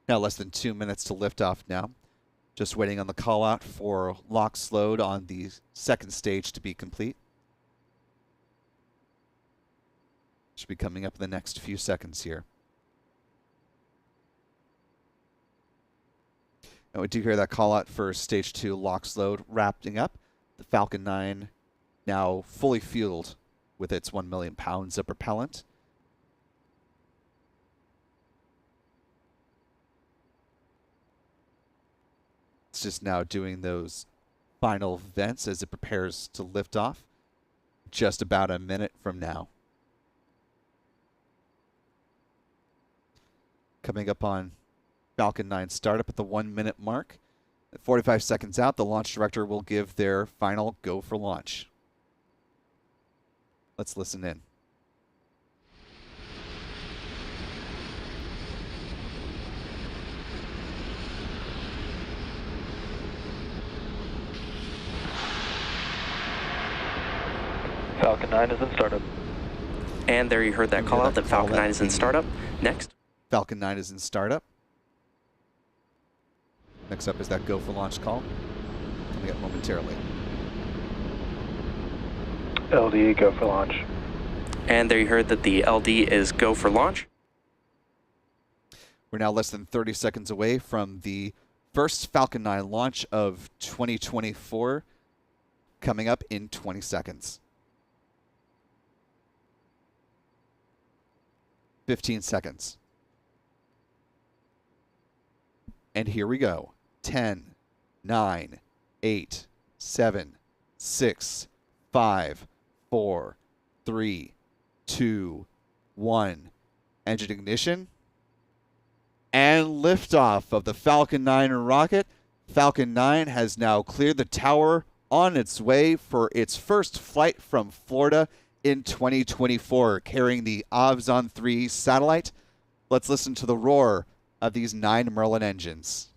Now less than 2 minutes to liftoff now. Just waiting on the call out for LOX load on the second stage to be complete. Should be coming up in the next few seconds here. And we do hear that call out for stage 2 LOX load wrapping up. The Falcon 9 now fully fueled with its 1 million pounds of propellant. It's just now doing those final vents as it prepares to lift off just about a minute from now. Coming up on Falcon 9 startup at the 1 minute mark. At 45 seconds out, the launch director will give their final go for launch. Let's listen in. Falcon 9 is in startup. And there you heard that call out that Falcon 9 is in startup. Next. Falcon 9 is in startup. Next up is that go for launch call. Coming up momentarily. LD, go for launch. And there you heard that the LD is go for launch. We're now less than 30 seconds away from the first Falcon 9 launch of 2024, coming up in 20 seconds. 15 seconds. And here we go. 10, 9, 8, 7, 6, 5, 4, 3, 2, 1. Engine ignition. And liftoff of the Falcon 9 rocket. Falcon 9 has now cleared the tower on its way for its first flight from Florida in 2024, carrying the Ovzon 3 satellite. Let's listen to the roar of these 9 Merlin engines.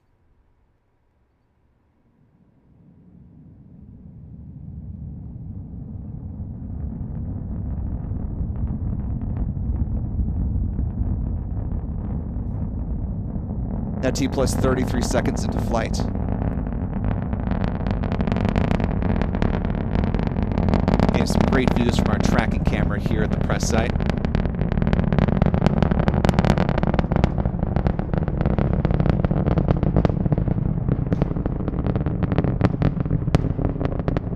Now T plus 33 seconds into flight. And some great views from our tracking camera here at the press site.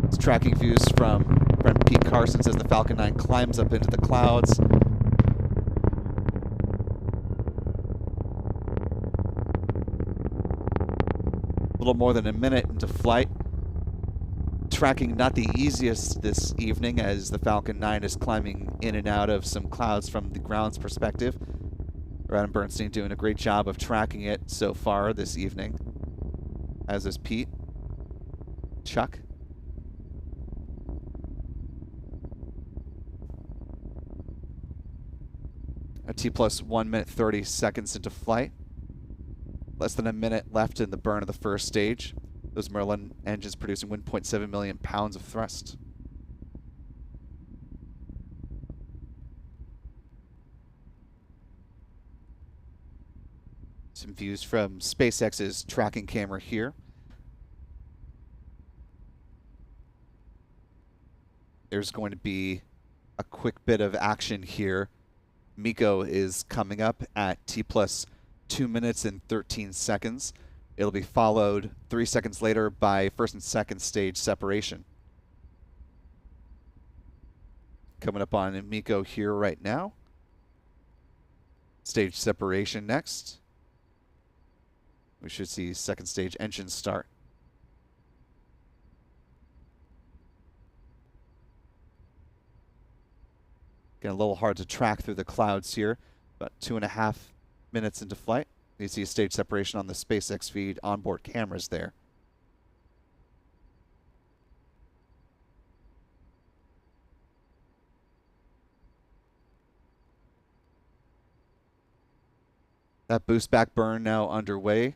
It's tracking views from friend Pete Carsons as the Falcon 9 climbs up into the clouds. A little more than a minute into flight. Tracking not the easiest this evening as the Falcon 9 is climbing in and out of some clouds from the ground's perspective. Adam Bernstein doing a great job of tracking it so far this evening, as is Pete. Chuck. A T plus 1 minute 30 seconds into flight. Less than a minute left in the burn of the first stage. Those Merlin engines producing 1.7 million pounds of thrust. Some views from SpaceX's tracking camera here. There's going to be a quick bit of action here. MECO is coming up at T plus 2 minutes and 13 seconds. It'll be followed 3 seconds later by first and second stage separation. Coming up on MECO here right now. Stage separation next. We should see second stage engine start. Getting a little hard to track through the clouds here. About 2.5 minutes into flight. You see a stage separation on the SpaceX feed onboard cameras there. That boost back burn now underway.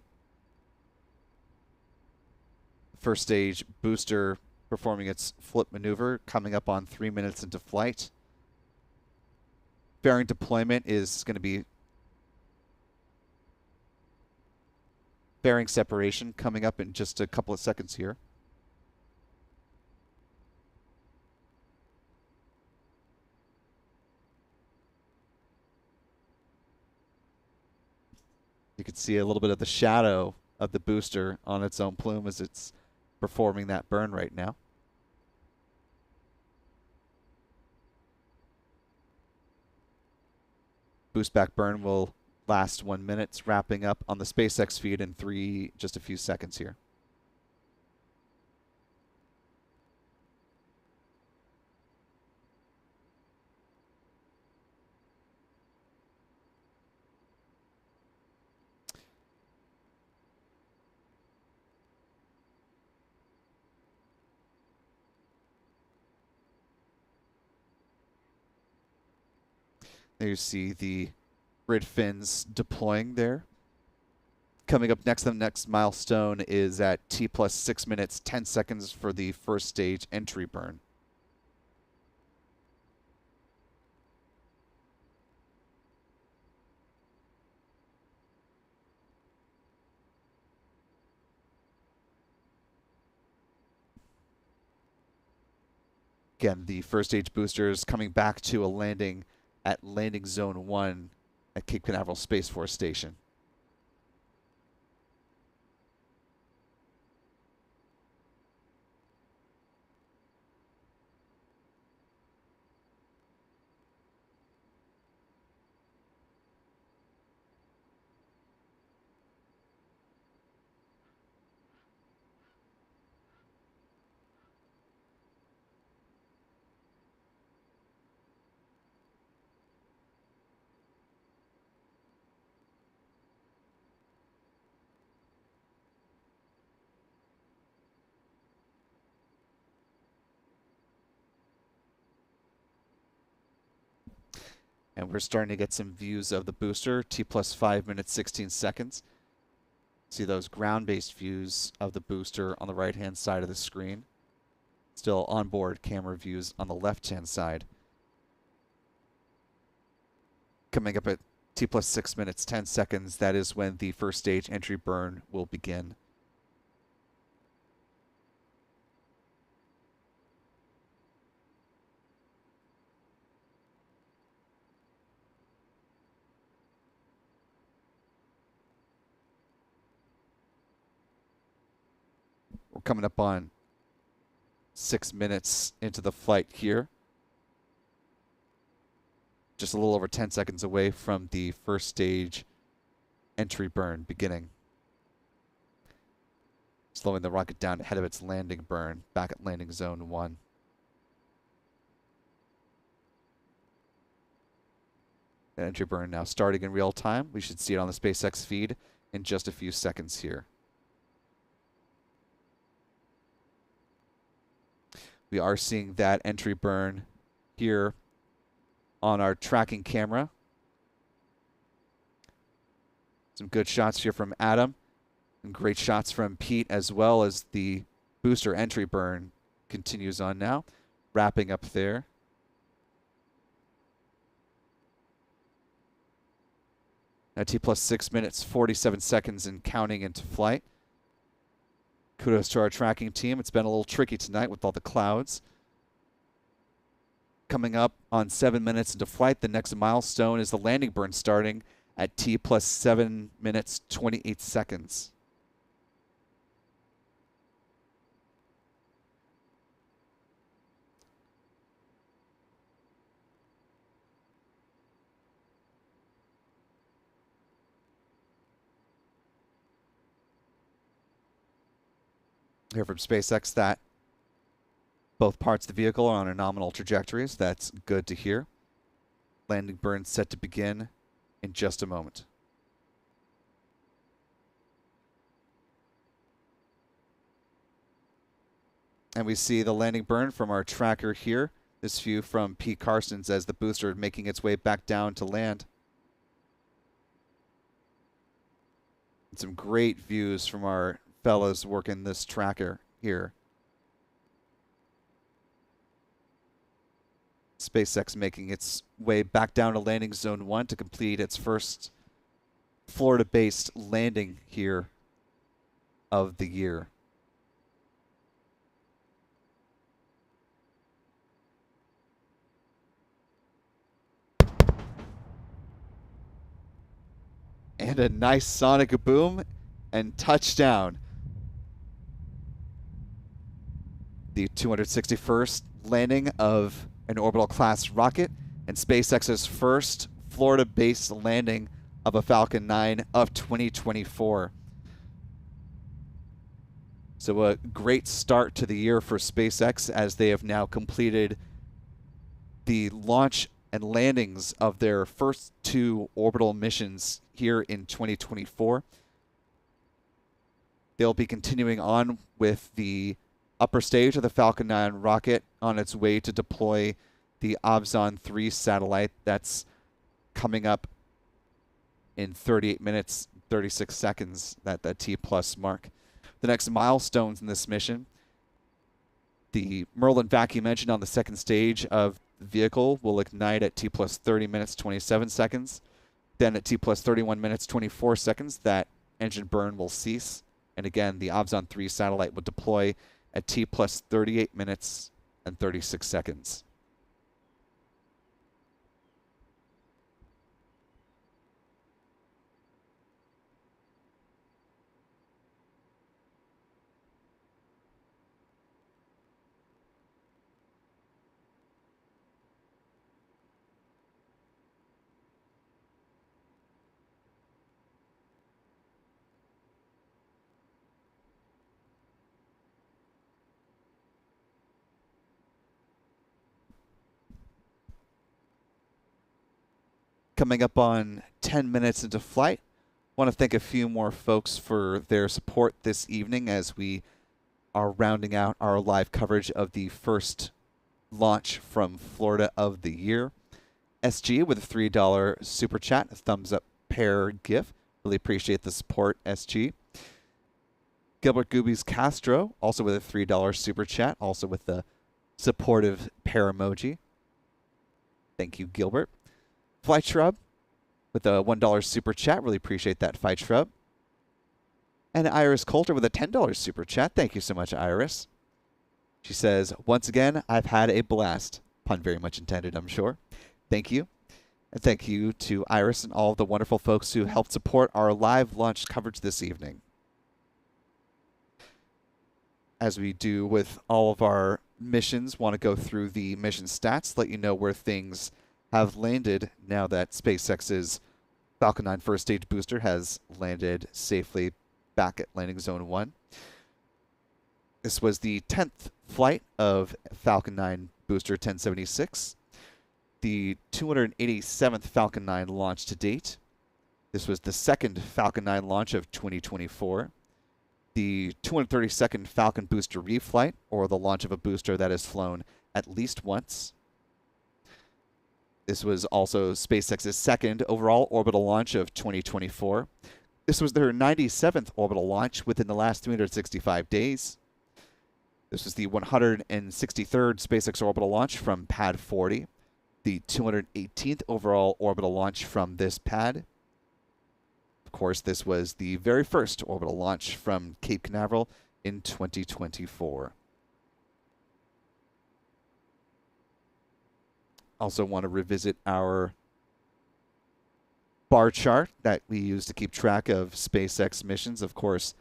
First stage booster performing its flip maneuver, coming up on 3 minutes into flight. Fairing deployment is going to be fairing separation coming up in just a couple of seconds here. You can see a little bit of the shadow of the booster on its own plume as it's performing that burn right now. Boost back burn will last 1 minute. It's wrapping up on the SpaceX feed in just a few seconds here. There you see the grid fins deploying there. Coming up next, the next milestone is at T plus 6 minutes, 10 seconds for the first stage entry burn. Again, the first stage boosters coming back to a landing at landing zone 1 at Cape Canaveral Space Force Station. And we're starting to get some views of the booster, T plus 5 minutes, 16 seconds. See those ground-based views of the booster on the right-hand side of the screen. Still onboard camera views on the left-hand side. Coming up at T plus 6 minutes, 10 seconds, that is when the first stage entry burn will begin. We're coming up on 6 minutes into the flight here. Just a little over 10 seconds away from the first stage entry burn beginning. Slowing the rocket down ahead of its landing burn, back at landing zone 1. The entry burn now starting in real time. We should see it on the SpaceX feed in just a few seconds here. We are seeing that entry burn here on our tracking camera. Some good shots here from Adam and great shots from Pete, as well as the booster entry burn continues on now, wrapping up there. Now T plus 6 minutes, 47 seconds and counting into flight. Kudos to our tracking team. It's been a little tricky tonight with all the clouds. Coming up on 7 minutes into flight, the next milestone is the landing burn starting at T plus 7 minutes, 28 seconds. Here from SpaceX that both parts of the vehicle are on a nominal trajectories. That's good to hear. Landing burn set to begin in just a moment. And we see the landing burn from our tracker here. This view from Pete Carson's as the booster making its way back down to land. And some great views from our fellows working this tracker here. SpaceX making its way back down to landing zone 1 to complete its first Florida-based landing here of the year. And a nice sonic boom and touchdown. The 261st landing of an orbital class rocket and SpaceX's first Florida-based landing of a Falcon 9 of 2024. So a great start to the year for SpaceX as they have now completed the launch and landings of their first 2 orbital missions here in 2024. They'll be continuing on with the upper stage of the Falcon 9 rocket on its way to deploy the Ovzon 3 satellite. That's coming up in 38 minutes, 36 seconds, that T plus mark. The next milestones in this mission, the Merlin vacuum engine on the second stage of the vehicle will ignite at T plus 30 minutes, 27 seconds. Then at T plus 31 minutes, 24 seconds, that engine burn will cease. And again, the Ovzon 3 satellite will deploy at T plus 38 minutes and 36 seconds. Coming up on 10 minutes into flight. Want to thank a few more folks for their support this evening as we are rounding out our live coverage of the first launch from Florida of the year. SG with a $3 super chat, a thumbs up pair GIF. Really appreciate the support, SG. Gilbert Goobies Castro, also with a $3 super chat, also with the supportive pair emoji. Thank you, Gilbert. Flight Shrub with a $1 super chat. Really appreciate that, Flight Shrub. And Iris Coulter with a $10 super chat. Thank you so much, Iris. She says, once again, I've had a blast. Pun very much intended, I'm sure. Thank you. And thank you to Iris and all of the wonderful folks who helped support our live launch coverage this evening. As we do with all of our missions, want to go through the mission stats, let you know where things have landed now that SpaceX's Falcon 9 first stage booster has landed safely back at landing zone 1. This was the 10th flight of Falcon 9 booster 1076, the 287th Falcon 9 launch to date. This was the second Falcon 9 launch of 2024. The 232nd Falcon booster reflight, or the launch of a booster that has flown at least once. This was also SpaceX's second overall orbital launch of 2024. This was their 97th orbital launch within the last 365 days. This was the 163rd SpaceX orbital launch from Pad 40, the 218th overall orbital launch from this pad. Of course, this was the very first orbital launch from Cape Canaveral in 2024. Also want to revisit our bar chart that we use to keep track of SpaceX missions. Of course,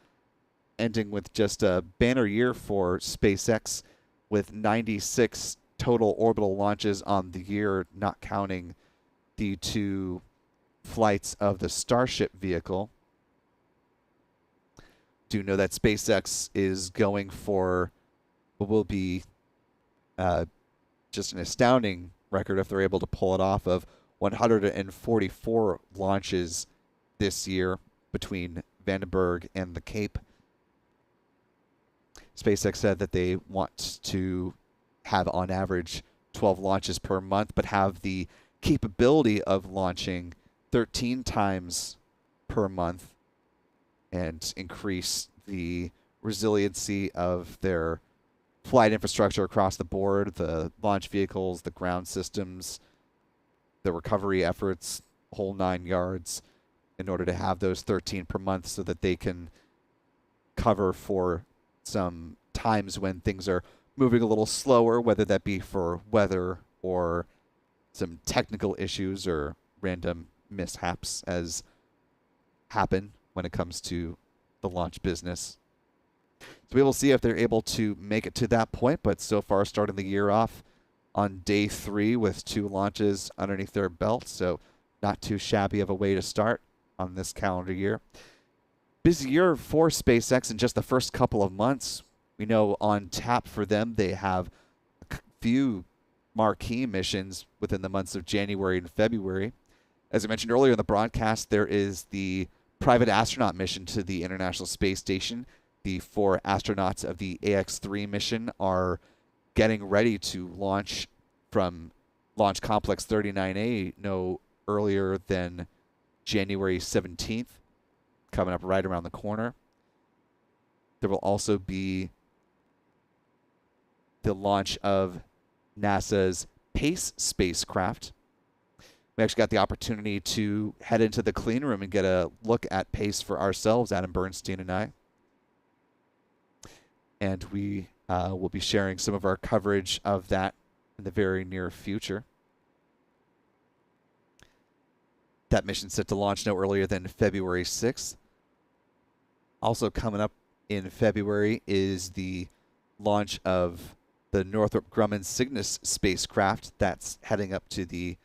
ending with just a banner year for SpaceX with 96 total orbital launches on the year, not counting the 2 flights of the Starship vehicle. Do know that SpaceX is going for what will be just an astounding record if they're able to pull it off of 144 launches this year between Vandenberg and the Cape. SpaceX said that they want to have on average 12 launches per month, but have the capability of launching 13 times per month and increase the resiliency of their flight infrastructure across the board, the launch vehicles, the ground systems, the recovery efforts, whole 9 yards, in order to have those 13 per month so that they can cover for some times when things are moving a little slower, whether that be for weather or some technical issues or random mishaps as happen when it comes to the launch business. So we will see if they're able to make it to that point, but so far starting the year off on day 3 with 2 launches underneath their belt, so not too shabby of a way to start on this calendar year. Busy year for SpaceX in just the first couple of months. We know on tap for them they have a few marquee missions within the months of January and February. As I mentioned earlier in the broadcast, there is the private astronaut mission to the International Space Station. The 4 astronauts of the AX-3 mission are getting ready to launch from Launch Complex 39A no earlier than January 17th, coming up right around the corner. There will also be the launch of NASA's PACE spacecraft. We actually got the opportunity to head into the clean room and get a look at PACE for ourselves, Adam Bernstein and I. And we will be sharing some of our coverage of that in the very near future. That mission set to launch no earlier than February 6th. Also coming up in February is the launch of the Northrop Grumman Cygnus spacecraft that's heading up to the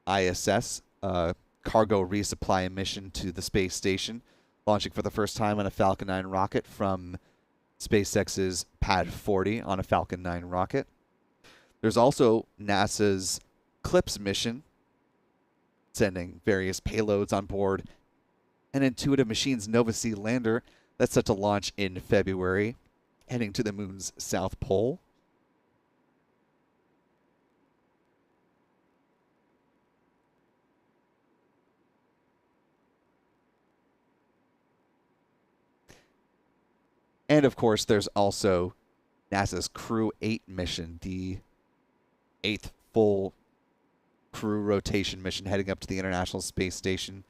ISS, cargo resupply mission to the space station, launching for the first time on a Falcon 9 rocket from SpaceX's Pad 40 on a Falcon 9 rocket. There's also NASA's CLIPS mission, sending various payloads on board, and Intuitive Machines Nova C lander that's set to launch in February, heading to the moon's south pole. And of course, there's also NASA's Crew 8 mission, the 8th full crew rotation mission heading up to the International Space Station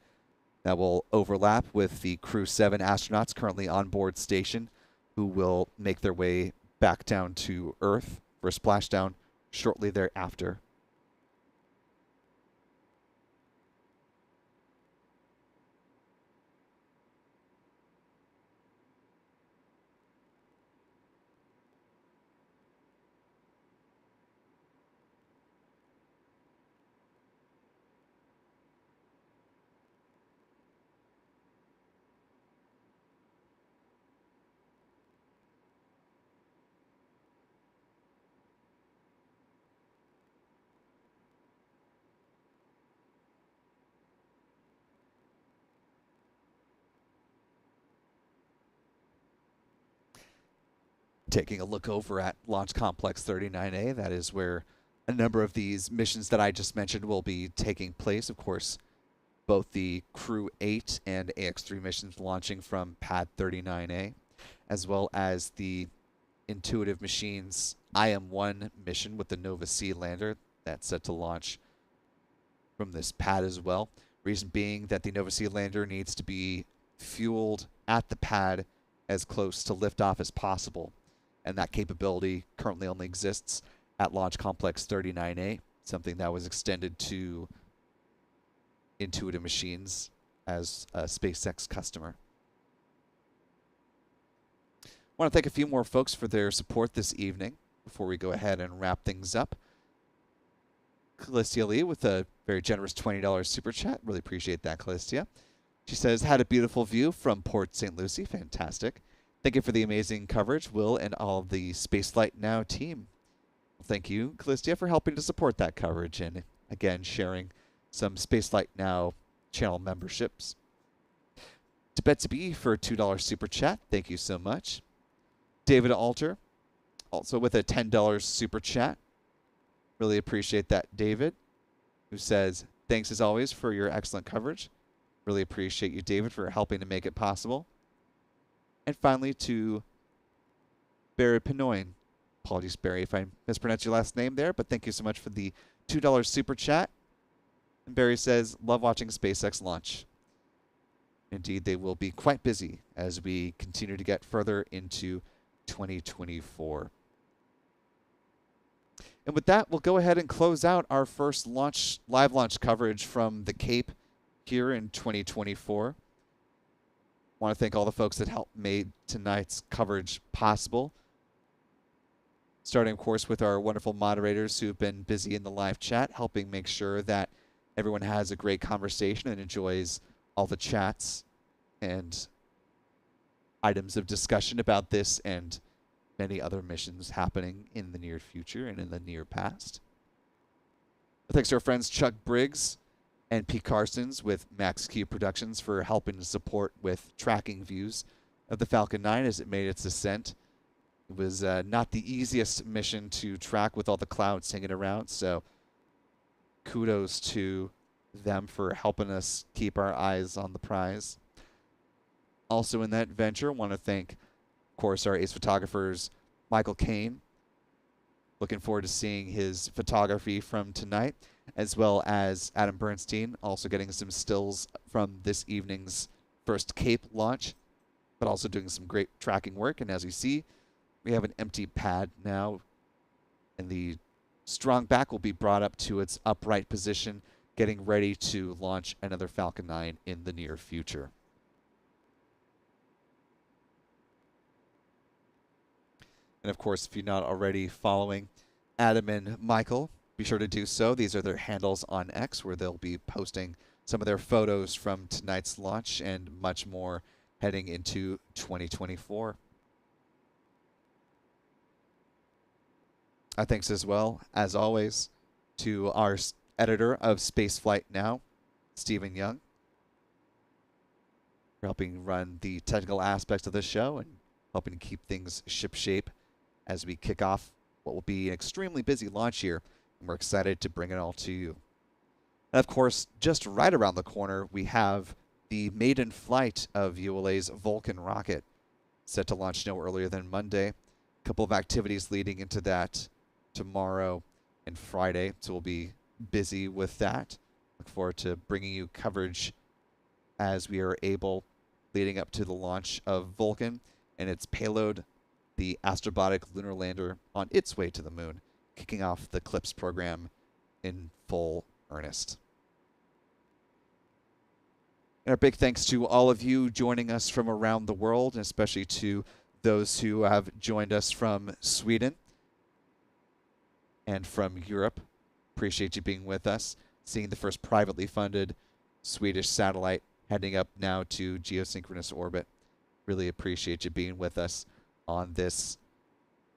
that will overlap with the Crew 7 astronauts currently on board station, who will make their way back down to Earth for a splashdown shortly thereafter. Taking a look over at Launch Complex 39A, that is where a number of these missions that I just mentioned will be taking place. Of course, both the Crew 8 and AX-3 missions launching from Pad 39A, as well as the Intuitive Machines IM-1 mission with the Nova C lander that's set to launch from this pad as well. Reason being that the Nova C lander needs to be fueled at the pad as close to liftoff as possible. And that capability currently only exists at Launch Complex 39A, something that was extended to Intuitive Machines as a SpaceX customer. I want to thank a few more folks for their support this evening before we go ahead and wrap things up. Callistia Lee with a very generous $20 super chat. Really appreciate that, Callistia. She says, had a beautiful view from Port St. Lucie. Fantastic. Thank you for the amazing coverage, Will, and all of the Spaceflight Now team. Well, thank you, Callistia, for helping to support that coverage and, again, sharing some Spaceflight Now channel memberships. To Betsy B for a $2 super chat. Thank you so much. David Alter, also with a $10 super chat. Really appreciate that, David, who says, thanks as always for your excellent coverage. Really appreciate you, David, for helping to make it possible. And finally, to Barry Pinoyne. Apologies, Barry, if I mispronounced your last name there, but thank you so much for the $2 super chat. And Barry says, love watching SpaceX launch. Indeed, they will be quite busy as we continue to get further into 2024. And with that, we'll go ahead and close out our first live launch coverage from the Cape here in 2024. I want to thank all the folks that helped make tonight's coverage possible. Starting, of course, with our wonderful moderators who've been busy in the live chat, helping make sure that everyone has a great conversation and enjoys all the chats and items of discussion about this and many other missions happening in the near future and in the near past. Thanks to our friends Chuck Briggs and Pete Carsons with Max Q Productions for helping to support with tracking views of the Falcon 9 as it made its ascent. It was not the easiest mission to track with all the clouds hanging around, so kudos to them for helping us keep our eyes on the prize. Also in that venture, I want to thank, of course, our ace photographers, Michael Kane. Looking forward to seeing his photography from tonight, as well as Adam Bernstein, also getting some stills from this evening's first Cape launch, but also doing some great tracking work. And as you see, we have an empty pad now, and the strong back will be brought up to its upright position, getting ready to launch another Falcon 9 in the near future. And of course, if you're not already following Adam and Michael, be sure to do so. These are their handles on X, where they'll be posting some of their photos from tonight's launch and much more heading into 2024. Our thanks as well, as always, to our editor of Spaceflight Now, Stephen Young, for helping run the technical aspects of the show and helping to keep things shipshape as we kick off what will be an extremely busy launch year, and we're excited to bring it all to you. And of course, just right around the corner, we have the maiden flight of ULA's Vulcan rocket. set to launch no earlier than Monday. A couple of activities leading into that tomorrow and Friday, so we'll be busy with that. Look forward to bringing you coverage as we are able leading up to the launch of Vulcan and its payload, the Astrobotic lunar lander on its way to the moon, kicking off the CLIPS program in full earnest. And our big thanks to all of you joining us from around the world, and especially to those who have joined us from Sweden and from Europe. Appreciate you being with us, seeing the first privately funded Swedish satellite heading up now to geosynchronous orbit. Really appreciate you being with us on this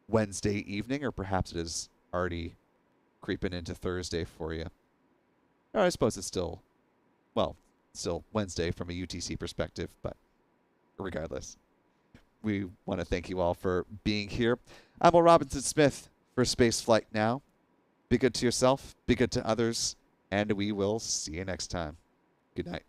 Wednesday evening, or perhaps it is already creeping into Thursday for you. Or I suppose it's still, well, still Wednesday from a UTC perspective, but regardless, we want to thank you all for being here. I'm Will Robinson-Smith for Spaceflight Now. Be good to yourself, be good to others, and we will see you next time. Good night.